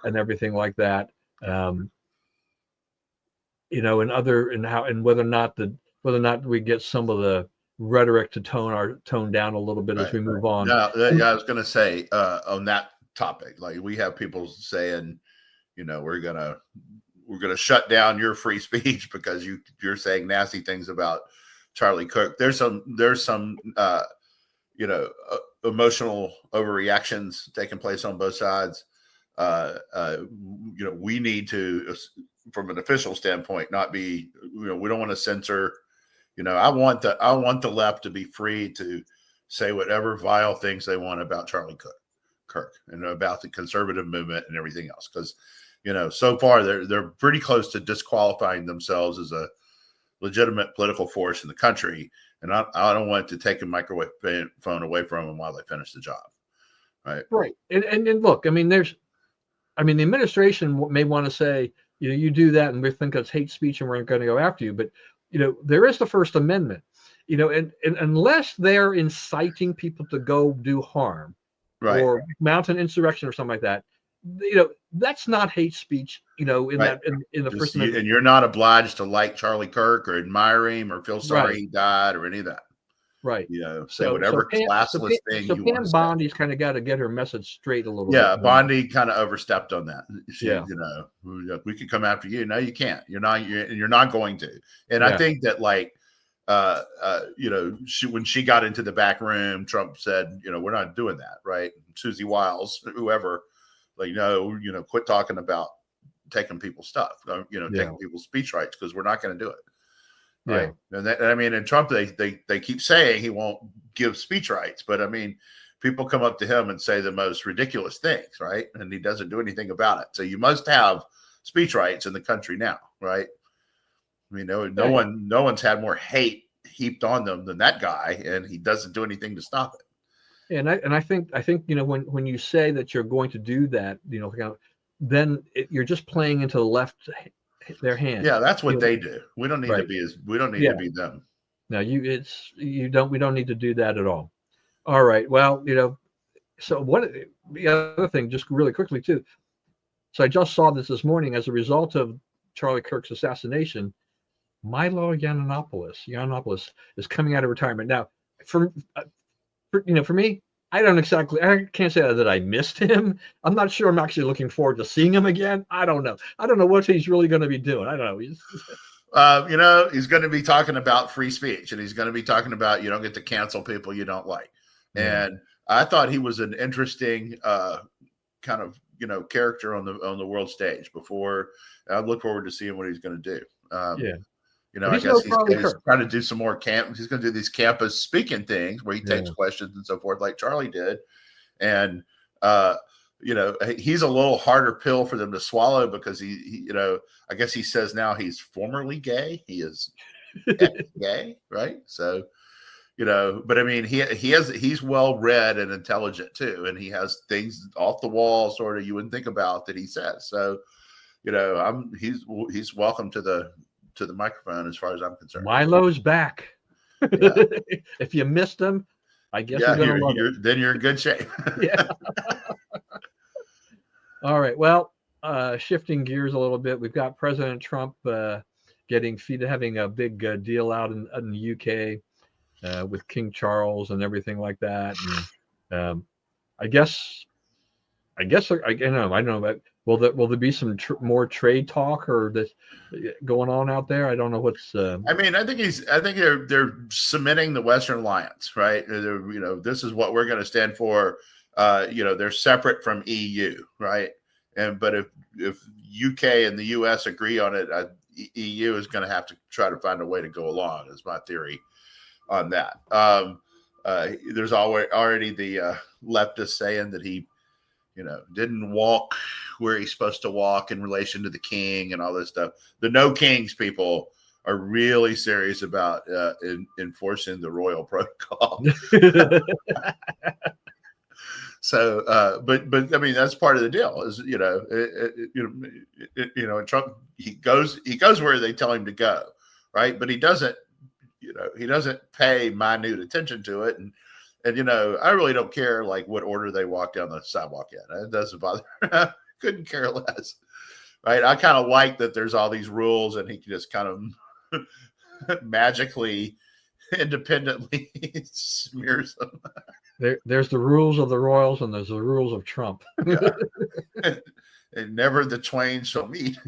and everything like that. Um, and whether or not we get some of the rhetoric to tone down a little bit as Right. we move on. No, And, yeah, I was going to say on that topic, like we have people saying, we're gonna shut down your free speech because you're saying nasty things about Charlie Kirk. There's some emotional overreactions taking place on both sides. We need to, from an official standpoint, not be, we don't want to censor. I want the left to be free to say whatever vile things they want about Charlie Kirk and about the conservative movement and everything else. Because, so far they're pretty close to disqualifying themselves as a legitimate political force in the country. And I don't want to take a microwave phone away from them while they finish the job. Right. right. And look, I mean, the administration may want to say, you do that and we think that's hate speech and we're going to go after you. But, there is the First Amendment, and unless they're inciting people to go do harm Right. or mount an insurrection or something like that, that's not hate speech, Right. in the First Amendment. And you're not obliged to like Charlie Kirk or admire him or feel sorry Right. he died or any of that. Right. Say So so whatever Pam so Pam classless thing so you want Pam to say. Bondi's kind of got to get her message straight a little bit Yeah, more. Bondi kind of overstepped on that. She, Yeah. we could come after you. No, you can't. You're not going to. And I Yeah. think that when she got into the back room, Trump said, we're not doing that, right? Susie Wiles, whoever, no, quit talking about taking people's stuff, taking people's speech rights because we're not going to do it. Right. Yeah. And Trump, they keep saying he won't give speech rights, but I mean, people come up to him and say the most ridiculous things, right? And he doesn't do anything about it. So you must have speech rights in the country now, right? I mean, no one's had more hate heaped on them than that guy, and he doesn't do anything to stop it. And I think when you say that you're going to do that, then you're just playing into the left their hand. Yeah, that's what they do. We don't need to right. be we don't need to be them. No, we don't need to do that at all. All right. Well, so what the other thing, just really quickly too. So I just saw this morning as a result of Charlie Kirk's assassination. Milo Yiannopoulos is coming out of retirement now. For me, I can't say that I missed him. I'm not sure I'm actually looking forward to seeing him again. I don't know what he's really going to be doing. I don't know. He's going to be talking about free speech, and he's going to be talking about you don't get to cancel people you don't like. Yeah. And I thought he was an interesting kind of character on the world stage. Before I look forward to seeing what he's going to do. I guess he's trying to do some more He's going to do these campus speaking things where he takes questions and so forth, like Charlie did. And he's a little harder pill for them to swallow because he I guess he says now he's formerly gay. He is gay, right? So, but I mean, he's well read and intelligent too, and he has things off the wall sort of you wouldn't think about that he says. So, he's welcome to the microphone as far as I'm concerned. Milo's back. Yeah. If you missed him, I guess then you're in good shape. Yeah. All right. Well, shifting gears a little bit, we've got President Trump having a big deal out in the UK with King Charles and everything like that. And I don't know, but will there be some more trade talk or this going on out there? I don't know what's. I mean, I think they're cementing the Western Alliance, right? This is what we're going to stand for. They're separate from EU, right? But if UK and the US agree on it, EU is going to have to try to find a way to go along. Is my theory on that. There's already the leftist saying that he, didn't walk where he's supposed to walk in relation to the king and all this stuff. The No Kings people are really serious about enforcing the royal protocol. So, but I mean, that's part of the deal. Is Trump he goes where they tell him to go, right? But he doesn't pay minute attention to it, and I really don't care like what order they walk down the sidewalk in. It doesn't bother. Couldn't care less, right? I kind of like that there's all these rules, and he can just kind of magically, independently smears them. There's the rules of the royals, and there's the rules of Trump. And never the twain shall meet.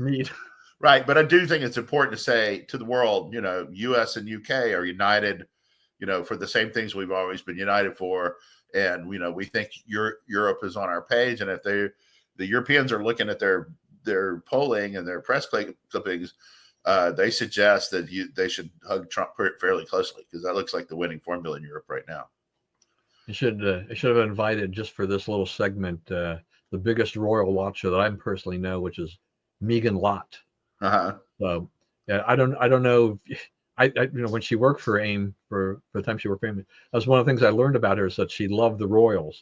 Right, but I do think it's important to say to the world, U.S. and UK are united, for the same things we've always been united for, and we think Europe is on our page, and if the Europeans are looking at their polling and their press clippings, they suggest that they should hug Trump fairly closely because that looks like the winning formula in Europe right now. I should have invited just for this little segment the biggest royal watcher that I personally know, which is Megan Lott. So yeah, I don't know. I when she worked for AIM for the time she worked for AIM, that was one of the things I learned about her is that she loved the royals.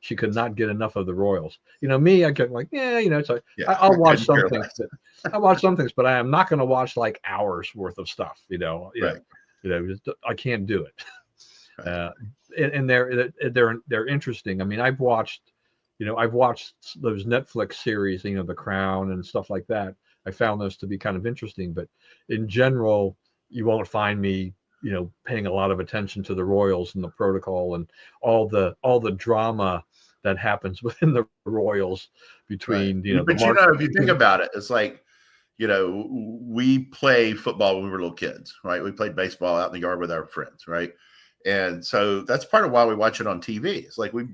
She could not get enough of the royals. Me, I get like, it's like I'll watch some things. I watch some things, but I am not going to watch like hours worth of stuff. Right. I can't do it. Right. And they're interesting. I mean, I've watched those Netflix series, The Crown and stuff like that. I found those to be kind of interesting, but in general, you won't find me, paying a lot of attention to the royals and the protocol and all the drama that happens within the royals between, right. But if you think about it, it's like, we play football when we were little kids, right? We played baseball out in the yard with our friends, right? And so that's part of why we watch it on TV. It's like we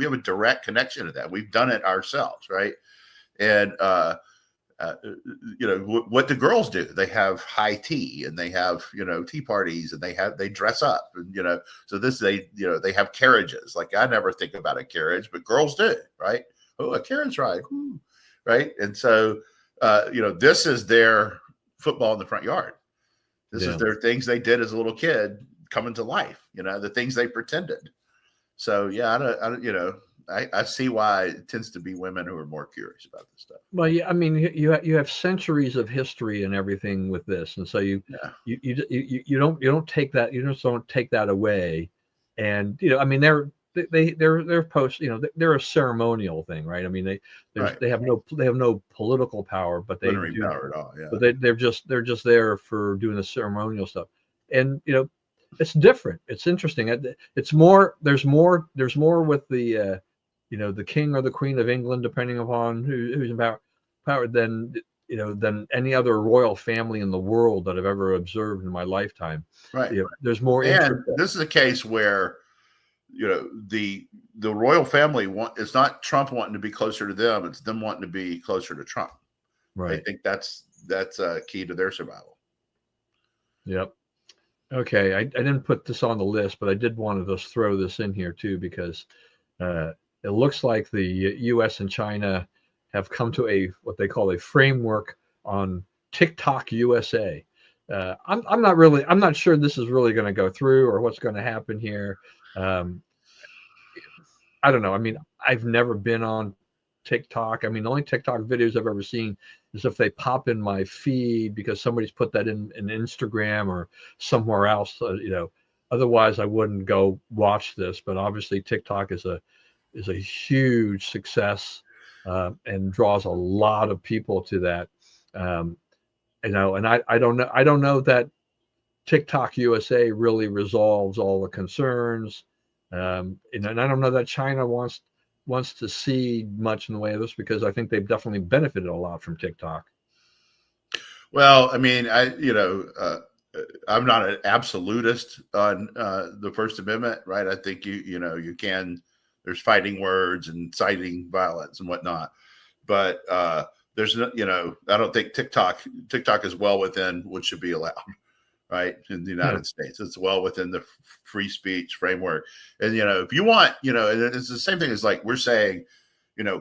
have a direct connection to that. We've done it ourselves, right? And what do girls do? They have high tea and they have tea parties and they dress up and so they have carriages. Like I never think about a carriage, but girls do, right? Oh, a carriage ride, ooh, right? And so this is their football in the front yard. This is their things they did as a little kid coming to life, the things they pretended. So yeah, I see why it tends to be women who are more curious about this stuff. Well, yeah, I mean, you have centuries of history and everything with this, and so you don't take that, you just don't take that away. And I mean, they're post, they're a ceremonial thing, right? I mean, they have no political power, but they do power at all. Yeah, but they're just there for doing the ceremonial stuff, and it's different. It's interesting. It's more. There's more with the the king or the queen of England, depending upon who's in power, than than any other royal family in the world that I've ever observed in my lifetime. Right. There's more interest. And this is a case where the royal family it's not Trump wanting to be closer to them; it's them wanting to be closer to Trump. Right. I think that's key to their survival. Yep. Okay, I didn't put this on the list, but I did want to just throw this in here too, because it looks like the U.S. and China have come to what they call a framework on TikTok USA. I'm not sure this is really going to go through or what's going to happen here. I don't know. I mean, I've never been on TikTok. I mean, the only TikTok videos I've ever seen is if they pop in my feed because somebody's put that in Instagram or somewhere else. Otherwise I wouldn't go watch this. But obviously, TikTok is a huge success and draws a lot of people to that. And I don't know that TikTok USA really resolves all the concerns. And I don't know that China wants to see much in the way of this, because I think they've definitely benefited a lot from TikTok. Well, I mean, I'm not an absolutist on the First Amendment, right? I think you can. There's fighting words and citing violence and whatnot, but there's no, I don't think TikTok is well within what should be allowed, right? In the United States, it's well within the free speech framework. And if you want, it's the same thing as like we're saying,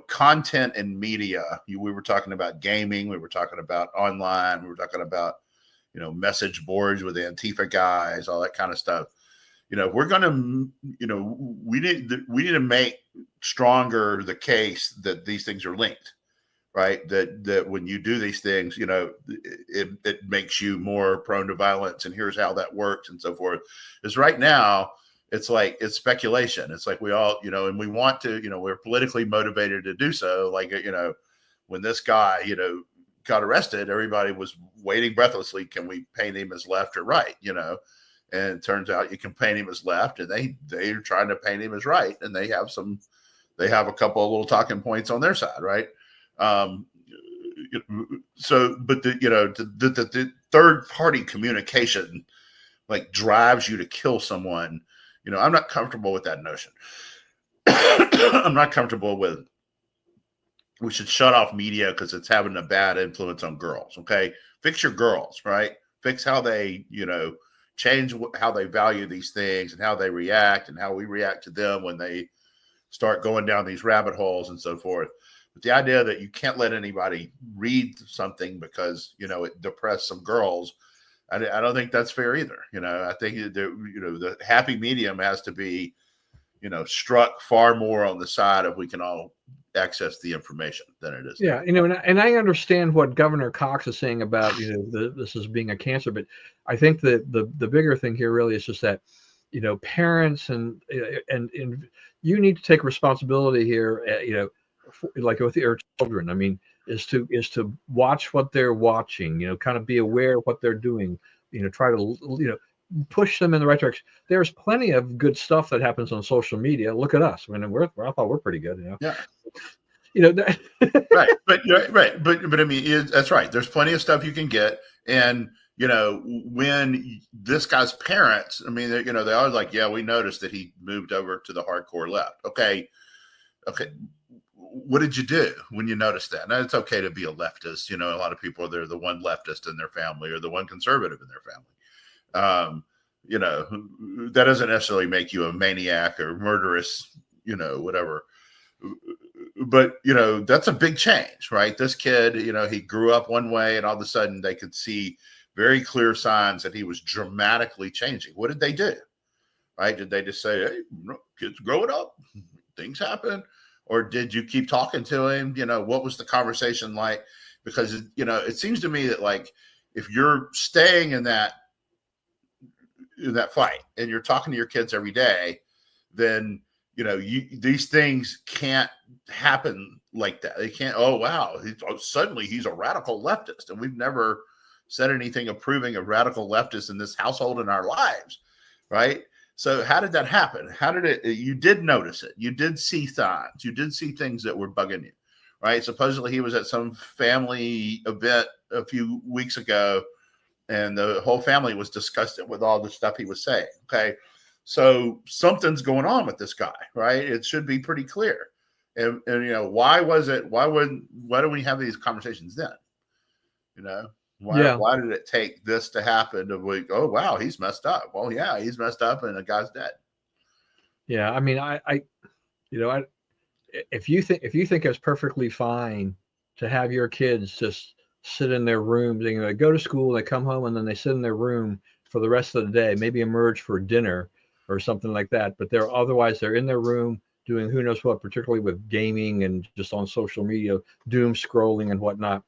content and media. We were talking about gaming, we were talking about online, we were talking about message boards with Antifa guys, all that kind of stuff. We're going to, we need to make stronger the case that these things are linked, right? That when you do these things, it makes you more prone to violence, and here's how that works and so forth. Because right now, it's speculation. It's like we all, and we want to, we're politically motivated to do so. Like, when this guy, got arrested, everybody was waiting breathlessly. Can we paint him as left or right? And it turns out you can paint him as left, and they're trying to paint him as right, and they have a couple of little talking points on their side, right? So, but the third party communication like drives you to kill someone. I'm not comfortable with that notion. I'm not comfortable with we should shut off media because it's having a bad influence on girls. Okay, fix your girls, right? Fix how they change how they value these things and how they react and how we react to them when they start going down these rabbit holes and so forth. But the idea that you can't let anybody read something because, it depressed some girls, I don't think that's fair either. I think the happy medium has to be, struck far more on the side of we can all access the information than it is. Yeah, and I understand what Governor Cox is saying about this as being a cancer, but I think that the bigger thing here really is just that parents and you need to take responsibility here. Like with your children, I mean, is to watch what they're watching. Kind of be aware of what they're doing. Try to push them in the right direction. There's plenty of good stuff that happens on social media. Look at us. I mean, I thought we're pretty good. Yeah. Right. But I mean, that's right. There's plenty of stuff you can get. And, when this guy's parents, I mean, they always like, yeah, we noticed that he moved over to the hardcore left. Okay. What did you do when you noticed that? Now, it's okay to be a leftist. A lot of people, they're the one leftist in their family or the one conservative in their family. That doesn't necessarily make you a maniac or murderous, whatever. But, that's a big change, right? This kid, he grew up one way and all of a sudden they could see very clear signs that he was dramatically changing. What did they do? Right? Did they just say, hey, kids growing up, things happen? Or did you keep talking to him? What was the conversation like? Because, it seems to me that, like, if you're staying in that fight and you're talking to your kids every day, then, these things can't happen like that. They can't, oh, wow, suddenly he's a radical leftist. And we've never said anything approving of radical leftists in this household in our lives, right? So how did that happen? You did notice it. You did see signs. You did see things that were bugging you, right? Supposedly he was at some family event a few weeks ago, and the whole family was disgusted with all the stuff he was saying. Okay. So something's going on with this guy, right? It should be pretty clear. And why do we have these conversations then? Why did it take this to happen? Oh, wow, he's messed up. Well, yeah, he's messed up and the guy's dead. Yeah. I mean, if you think it's perfectly fine to have your kids just sit in their rooms, they go to school, they come home, and then they sit in their room for the rest of the day, maybe emerge for dinner or something like that. But they're in their room doing who knows what, particularly with gaming and just on social media, doom scrolling and whatnot.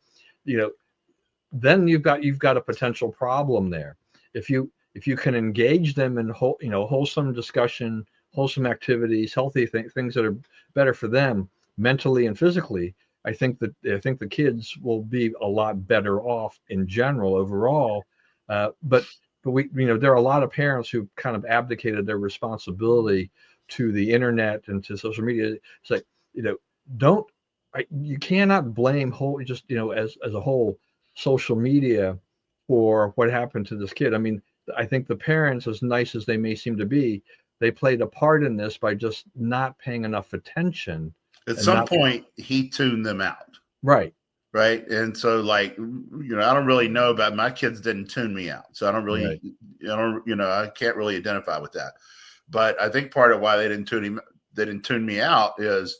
Then you've got a potential problem there. If you can engage them in wholesome discussion, wholesome activities, healthy things that are better for them mentally and physically, I think the kids will be a lot better off in general overall. But we there are a lot of parents who kind of abdicated their responsibility to the internet and to social media. It's like, you cannot blame as a whole social media for what happened to this kid. I mean, I think the parents, as nice as they may seem to be, they played a part in this by just not paying enough attention. At some point, he tuned them out. Right. Right. And so, like, I don't really know about, my kids didn't tune me out. So I don't really, I can't really identify with that. But I think part of why they didn't tune me out is,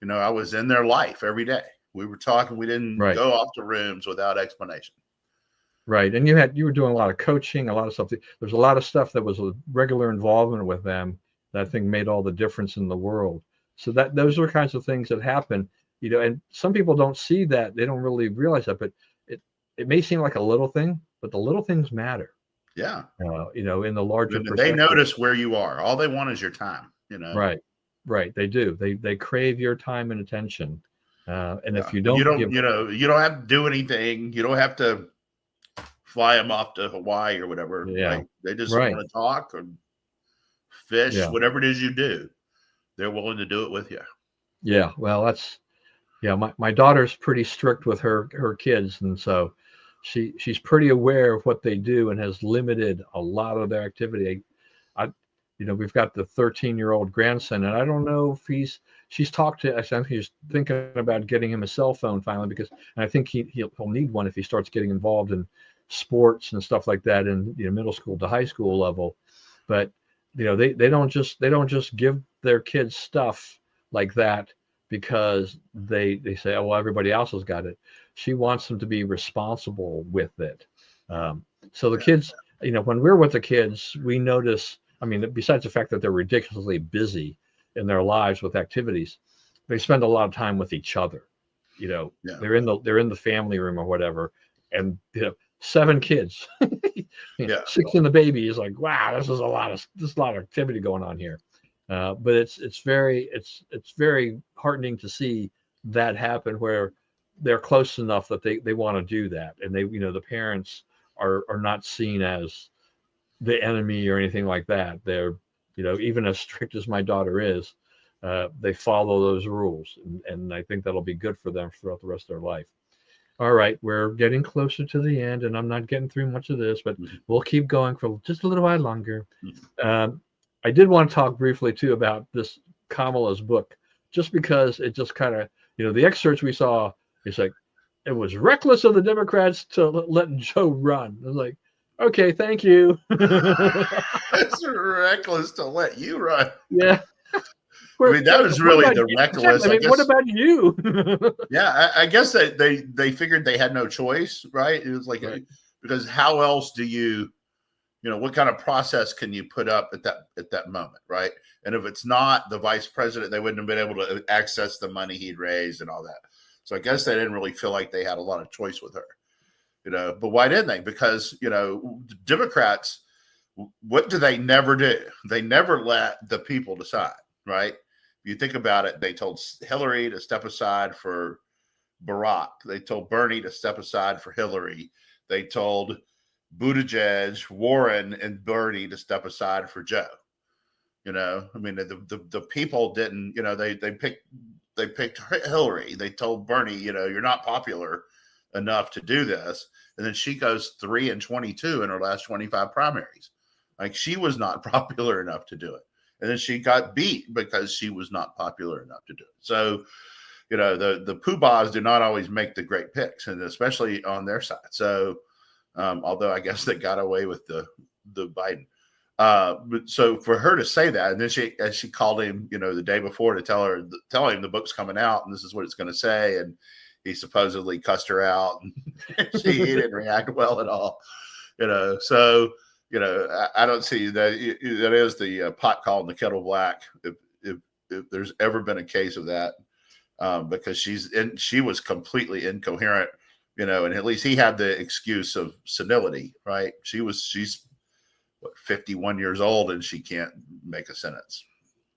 I was in their life every day. We were talking, we didn't go off to rooms without explanation. Right. And you were doing a lot of coaching, a lot of stuff. There's a lot of stuff that was a regular involvement with them that I think made all the difference in the world. So those are kinds of things that happen, and some people don't see that. They don't really realize that, but it may seem like a little thing, but the little things matter. Yeah. In the larger perspective. They notice where you are. All they want is your time, Right. They do. They crave your time and attention. And if you don't, you don't have to do anything. You don't have to fly them off to Hawaii or whatever. Yeah. Right? They just want to talk or fish, whatever it is you do. They're willing to do it with you. Yeah. Well, my daughter's pretty strict with her kids. And so she's pretty aware of what they do and has limited a lot of their activity. We've got the 13-year-old grandson, and I don't know if she's talked to, I think he's thinking about getting him a cell phone finally, and I think he'll need one if he starts getting involved in sports and stuff like that in middle school to high school level. But they don't just give their kids stuff like that because they say, oh, well, everybody else has got it. She wants them to be responsible with it. So the kids, when we're with the kids, we notice, I mean, besides the fact that they're ridiculously busy in their lives with activities, they spend a lot of time with each other. They're in the family room or whatever, and 7 kids, 6 in the baby is like, wow, this is a lot of activity going on here. But it's very heartening to see that happen where they're close enough that they want to do that, and the parents are not seen as the enemy or anything like that. They're even as strict as my daughter is, they follow those rules, and I think that'll be good for them throughout the rest of their life. All right, we're getting closer to the end, and I'm not getting through much of this, but we'll keep going for just a little while longer. I did want to talk briefly too about this Kamala's book, just because it just kind of, the excerpts we saw, it's like, it was reckless of the Democrats to let Joe run. I was like, okay, thank you. It's reckless to let you run. Yeah. I mean, that was really the reckless. Exactly. What about you? Yeah, I guess that they figured they had no choice, right? It was like, because how else do you know, what kind of process can you put up at that moment, right? And if it's not the vice president, they wouldn't have been able to access the money he'd raised and all that. So I guess they didn't really feel like they had a lot of choice with her, you know. But why didn't they? Because, you know, Democrats, what do they never do? They never let the people decide, right? If you think about it, they told Hillary to step aside for Barack. They told Bernie to step aside for Hillary. They told Buttigieg, Warren, and Bernie to step aside for Joe. You know, I mean, the people didn't. You know, they picked Hillary. They told Bernie, you know, you're not popular enough to do this, and then she goes 3-22 in her last 25 primaries. Like, she was not popular enough to do it, and then she got beat because she was not popular enough to do it. So, you know, the poobahs do not always make the great picks, and especially on their side. So. Although I guess they got away with the Biden. But so for her to say that, and then she called him, you know, the day before to tell him the book's coming out and this is what it's going to say, and he supposedly cussed her out, and he didn't react well at all, you know. So, you know, I don't see that. That is the pot calling the kettle black. If there's ever been a case of that, because she was completely incoherent. You know, and at least he had the excuse of senility, right? She's what, 51 years old and she can't make a sentence.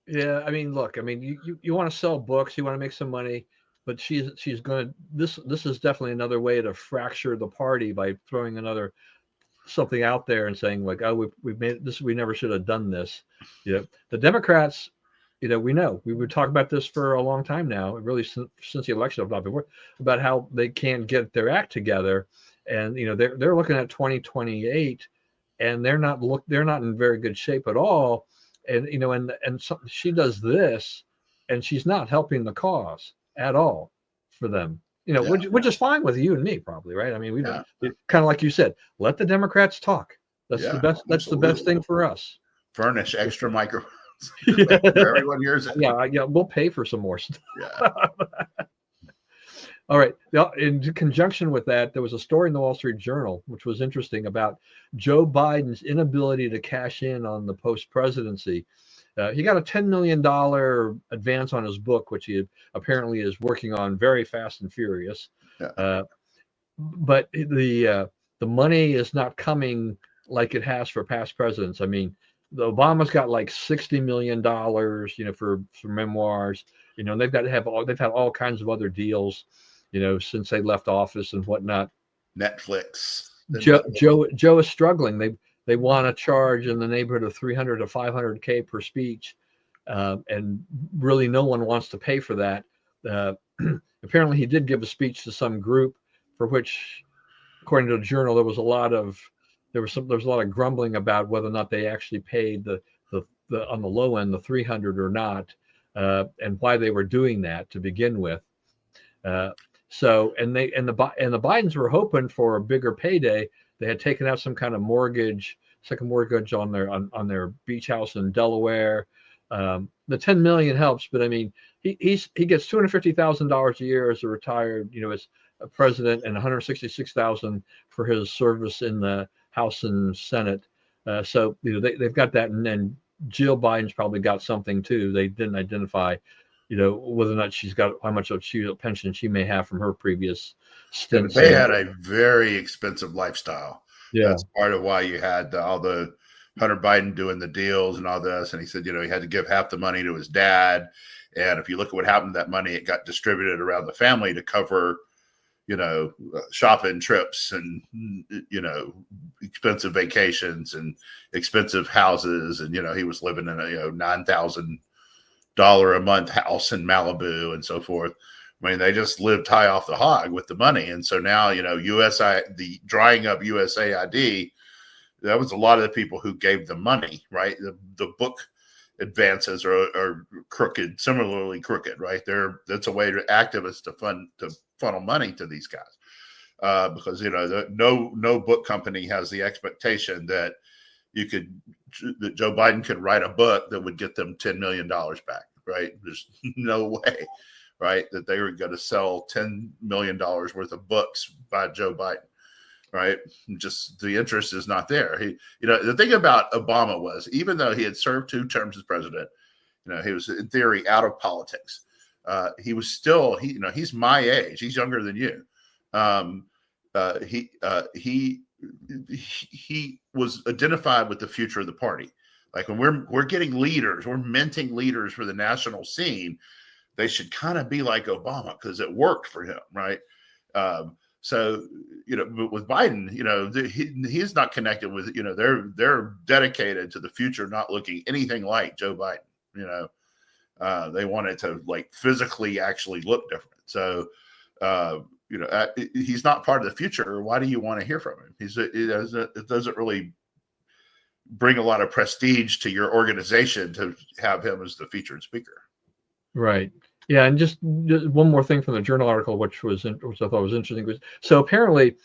Yeah, I mean, look, I mean, you want to sell books, you want to make some money, but she's going to this is definitely another way to fracture the party by throwing something out there and saying like, oh, we've made this, we never should have done this. You know, the Democrats, you know, we would talk about this for a long time now, really since the election, if not before, about how they can't get their act together, and you know they're looking at 2028, and they're not in very good shape at all, and you know, and so she does this, and she's not helping the cause at all for them. You know, which is fine with you and me, probably, right? I mean, we don't kind of like you said, let the Democrats talk. That's the best. That's the best thing for us. Furnish extra microphones. Yeah. Everyone hears it. Yeah, we'll pay for some more stuff. Yeah. All right. Now, in conjunction with that, there was a story in the Wall Street Journal, which was interesting, about Joe Biden's inability to cash in on the post-presidency. He got a $10 million advance on his book, which he apparently is working on very fast and furious. Yeah. But the money is not coming like it has for past presidents. I mean, the Obama's got like $60 million, you know, for memoirs. You know, they've had all kinds of other deals, you know, since they left office and whatnot. Netflix. Joe is struggling. They want to charge in the neighborhood of 300 to 500K per speech, and really no one wants to pay for that. Apparently, he did give a speech to some group for which, according to the Journal, there was a lot of grumbling about whether or not they actually paid the on the low end the 300 or not, and why they were doing that to begin with. So the Bidens were hoping for a bigger payday. They had taken out some kind of second mortgage on their beach house in Delaware. The $10 million helps, but I mean, he gets $250,000 a year as a retired, you know, as a president, and $166,000 for his service in the House and Senate. So you know they've got that, and then Jill Biden's probably got something too. They didn't identify, you know, whether or not she's got how much of pension she may have from her previous stints. They had a very expensive lifestyle. Yeah, that's part of why you had all the Hunter Biden doing the deals and all this. And he said, you know, he had to give half the money to his dad. And if you look at what happened to that money, it got distributed around the family to cover, you know, shopping trips and, you know, expensive vacations and expensive houses. And, you know, he was living in a, you know, $9,000 a month house in Malibu and so forth. I mean, they just lived high off the hog with the money. And so now, you know, the drying up USAID, that was a lot of the people who gave the money, right? The book advances are crooked, similarly crooked, right? That's a way to activists to funnel money to these guys, because you know no book company has the expectation that that Joe Biden could write a book that would get them $10 million back, right? There's no way, right, that they were going to sell $10 million worth of books by Joe Biden, right? Just the interest is not there. The thing about Obama was, even though he had served 2 terms as president, he was in theory out of politics. He was still, he's my age. He's younger than you. He was identified with the future of the party. Like when we're getting leaders, we're minting leaders for the national scene. They should kind of be like Obama because it worked for him, right? So with Biden, he's not connected with, they're dedicated to the future, not looking anything like Joe Biden. They want it to like physically actually look different. So, he's not part of the future. Why do you want to hear from him? It doesn't really bring a lot of prestige to your organization to have him as the featured speaker. Right. Yeah. And just one more thing from the Journal article, which I thought was interesting, was so apparently,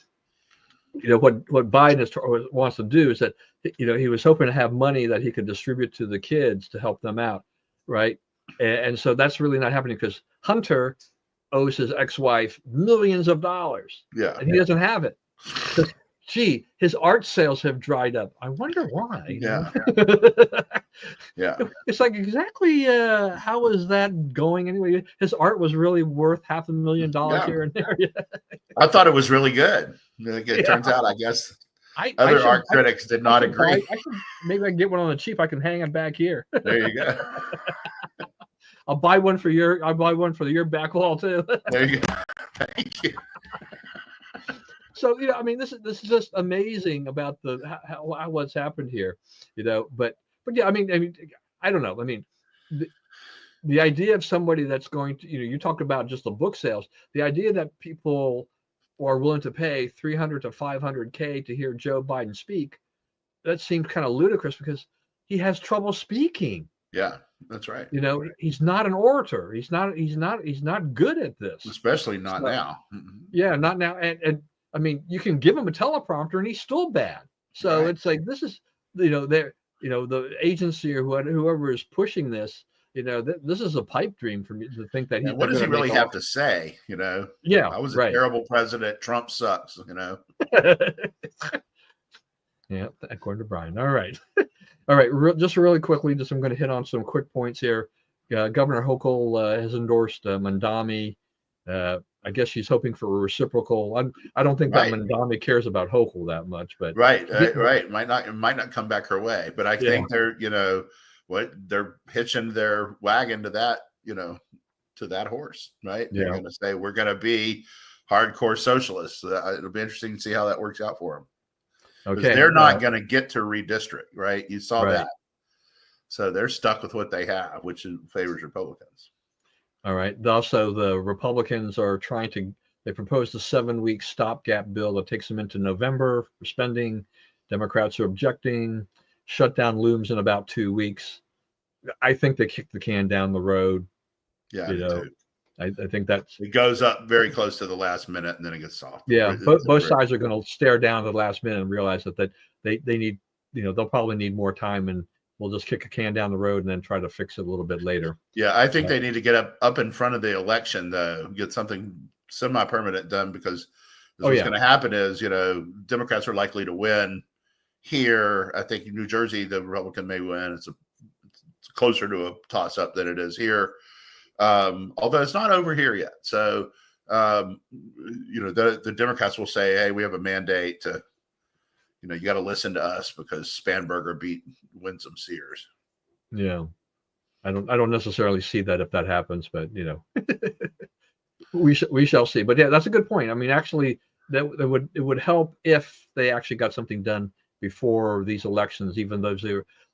what Biden wants to do is that, he was hoping to have money that he could distribute to the kids to help them out. Right. And so that's really not happening because Hunter owes his ex-wife millions of dollars. Yeah. And he doesn't have it. Gee, his art sales have dried up. I wonder why. Yeah. Yeah. It's like, exactly how is that going anyway? His art was really worth $500,000 here and there. I thought it was really good. It turns out, I guess, other art critics did not agree. Maybe I can get one on the cheap. I can hang it back here. There you go. I'll buy one for your back wall too. There you go. Thank you. So this is just amazing about how what's happened here, But yeah, I mean, I don't know. I mean, the idea of somebody that's going to, you talk about just the book sales. The idea that people are willing to pay $300 to $500K to hear Joe Biden speak, that seems kind of ludicrous because he has trouble speaking. Yeah, that's right. He's not an orator. He's not good at this. Especially not now. Yeah, not now. And I mean, you can give him a teleprompter and he's still bad. So It's like, this is, the agency or whoever is pushing this, this is a pipe dream for me to think that what does he really have to say? Yeah, I was a terrible president. Trump sucks. Yeah, according to Brian. All right. All right. Just really quickly, I'm going to hit on some quick points here. Governor Hochul has endorsed Mandami. I guess she's hoping for a reciprocal. I don't think that Mandami cares about Hochul that much, but right. Might not come back her way, but I think they're they're hitching their wagon to that to that horse, right? Yeah. They're going to say we're going to be hardcore socialists. It'll be interesting to see how that works out for them. Okay, they're not going to get to redistrict, right? You saw that, so they're stuck with what they have, which favors Republicans. All right. Also, the Republicans are they proposed a 7-week stopgap bill that takes them into November for spending. Democrats are objecting. Shutdown looms in about 2 weeks. I think they kicked the can down the road. Yeah, I think it goes up very close to the last minute and then it gets soft. Yeah, both sides are going to stare down to the last minute and realize that they need, they'll probably need more time, and we'll just kick a can down the road and then try to fix it a little bit later. Yeah, I think they need to get up in front of the election, though, get something semi-permanent done, because what's going to happen is, Democrats are likely to win here. I think in New Jersey, the Republican may win. It's closer to a toss-up than it is here. Although it's not over here yet. So, the Democrats will say, hey, we have a mandate to, you got to listen to us because Spanberger beat Winsome Sears. Yeah. I don't necessarily see that if that happens, but, we shall see. But yeah, that's a good point. I mean, actually, it would help if they actually got something done before these elections, even though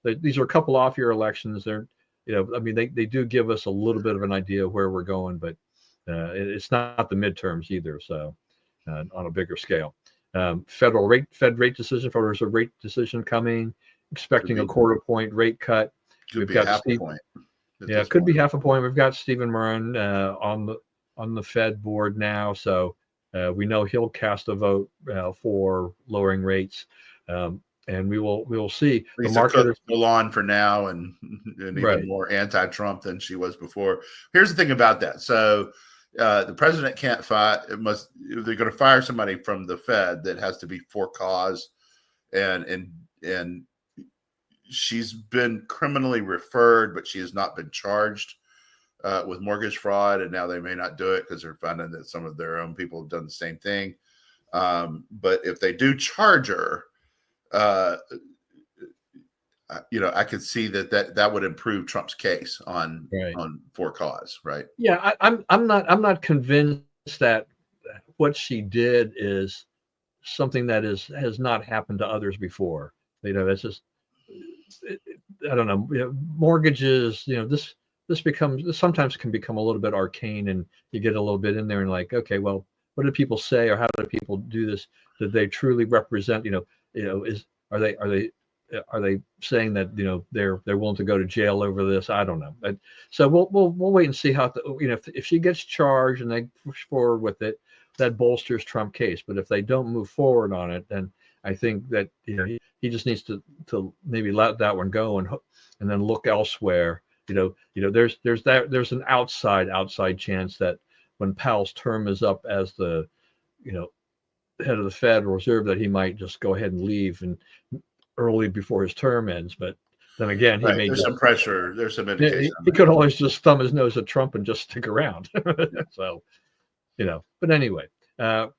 these are a couple off-year elections. They're, they do give us a little bit of an idea of where we're going, but it's not the midterms either. So on a bigger scale, Fed rate decision, there's a rate decision coming, expecting a quarter point rate cut. We've got half a point. Yeah, it could be half a point. We've got Stephen Murren on the Fed board now, so we know he'll cast a vote for lowering rates. And we will see. The market is still on for now, and even more anti-Trump than she was before. Here's the thing about that. So the president can't fire. It must. If they're going to fire somebody from the Fed, that has to be for cause, and she's been criminally referred, but she has not been charged with mortgage fraud, and now they may not do it because they're finding that some of their own people have done the same thing. But if they do charge her, I could see that would improve Trump's case on for cause, right? Yeah, I'm not convinced that what she did is something that has not happened to others before. That's just, I don't know. Mortgages, this sometimes can become a little bit arcane, and you get a little bit in there and like, okay, well, what do people say, or how do people do this? Did they truly represent? Are they saying that they're willing to go to jail over this? I don't know. So we'll wait and see how if she gets charged and they push forward with it, that bolsters Trump case. But if they don't move forward on it, then I think that he just needs to maybe let that one go and then look elsewhere. There's an outside chance that when Powell's term is up as the head of the Federal Reserve, that he might just go ahead and leave and early before his term ends. But then again, there's some pressure. There's some indication. He could always just thumb his nose at Trump and just stick around. So, But anyway, I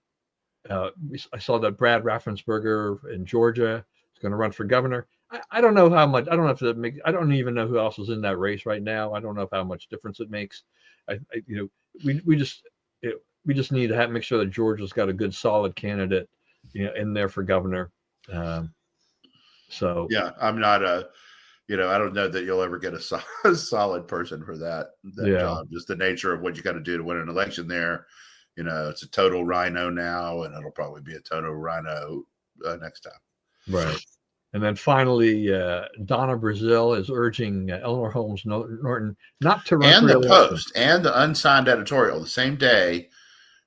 saw that Brad Raffensperger in Georgia is going to run for governor. I don't know how much. I don't know if that makes. I don't even know who else is in that race right now. I don't know how much difference it makes. We just need to make sure that Georgia's got a good, solid candidate, in there for governor. So yeah, I'm not I don't know that you'll ever get a solid person for that job. Just the nature of what you got to do to win an election there. It's a total rhino now, and it'll probably be a total rhino next time. Right. And then finally, Donna Brazile is urging Eleanor Holmes Norton not to run for re-election. And the Post and the unsigned editorial the same day,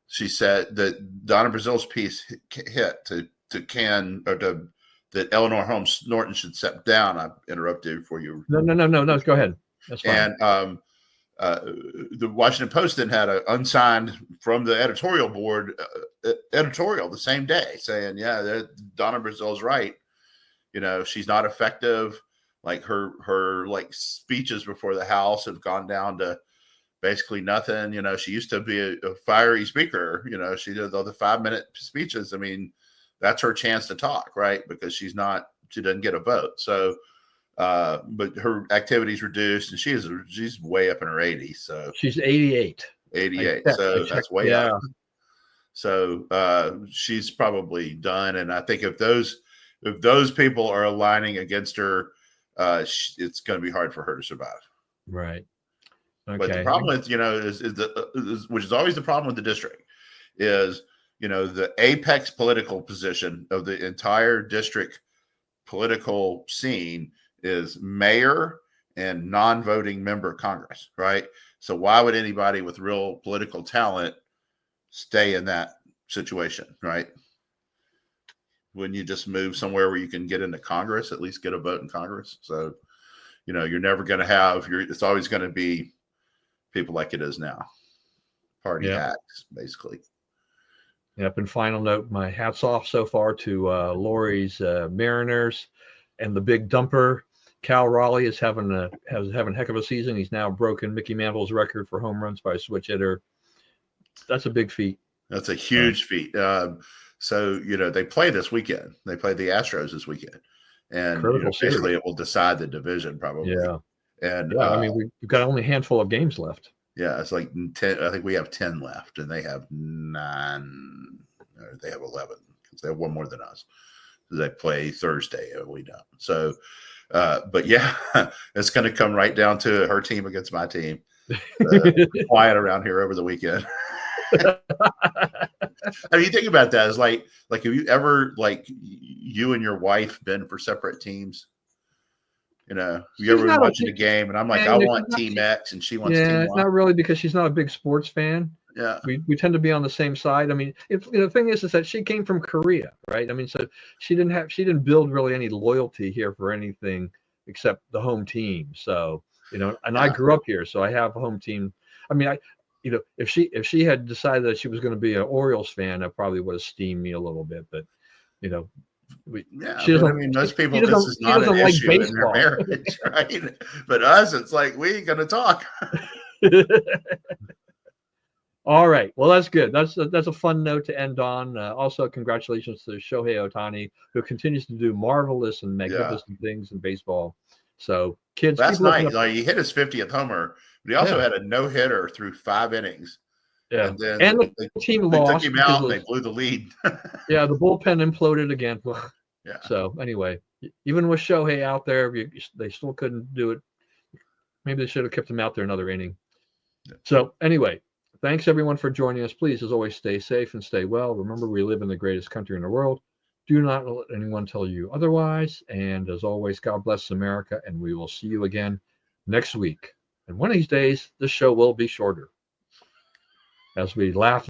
she said that Donna Brazile's piece hit that Eleanor Holmes Norton should step down. I interrupted before you. No. Go ahead. That's fine. And the Washington Post then had an unsigned from the editorial board editorial the same day saying, Donna Brazile's right. She's not effective. Like her like speeches before the House have gone down to basically nothing. She used to be a fiery speaker. She did all the 5-minute speeches. I mean, that's her chance to talk, right? Because she doesn't get a vote. So, but her activity's reduced, and she's way up in her 80s. So she's 88. 88. So that's way up. So she's probably done. And I think if those people are aligning against her, it's going to be hard for her to survive. Right. Okay. But the problem with, which is always the problem with the district, is the apex political position of the entire district political scene is mayor and non-voting member of Congress, right? So why would anybody with real political talent stay in that situation, right? Wouldn't you just move somewhere where you can get into Congress, at least get a vote in Congress? So, you're never going to have it's always going to be people like it is now. Party hacks, basically. Yep. And final note, my hats off so far to Lori's Mariners and the big dumper. Cal Raleigh is having a heck of a season. He's now broken Mickey Mantle's record for home runs by a switch hitter. That's a big feat. That's a huge feat. So, they play this weekend. They play the Astros this weekend. And basically it will decide the division probably. Yeah. And we've got only a handful of games left. Yeah, it's like 10. I think we have 10 left, and they have 9. Or they have 11 because they have one more than us. They play Thursday, and we don't. So, but yeah, it's going to come right down to her team against my team. Quiet around here over the weekend. I mean, you think about that. It's like have you ever, like, you and your wife been for separate teams? You ever been watching a game and I'm like, I want Team X and she wants Team Y? Not really, because she's not a big sports fan. Yeah, we tend to be on the same side. I mean, the thing is that she came from Korea, right? I mean, so she didn't build really any loyalty here for anything except the home team. So, and I grew up here, so I have a home team. I mean, if she had decided that she was going to be an Orioles fan, that probably would have steamed me a little bit. But you know, Yeah, she but I doesn't. mean, most She people, this is she not an doesn't like issue in their baseball. marriage, right? But us, it's like, we ain't going to talk. All right. Well, that's good. That's a fun note to end on. Also, congratulations to Shohei Ohtani, who continues to do marvelous and magnificent things in baseball. So, kids, Last keep looking night, up. he hit his 50th homer, but he also had a no-hitter through 5 innings. Yeah. And then And the team they lost took him because out and they blew the lead. yeah, the bullpen imploded again. Yeah. So anyway, even with Shohei out there, they still couldn't do it. Maybe they should have kept him out there another inning. Yeah. So anyway, thanks everyone for joining us. Please, as always, stay safe and stay well. Remember, we live in the greatest country in the world. Do not let anyone tell you otherwise. And as always, God bless America, and we will see you again next week. And one of these days, this show will be shorter as we laugh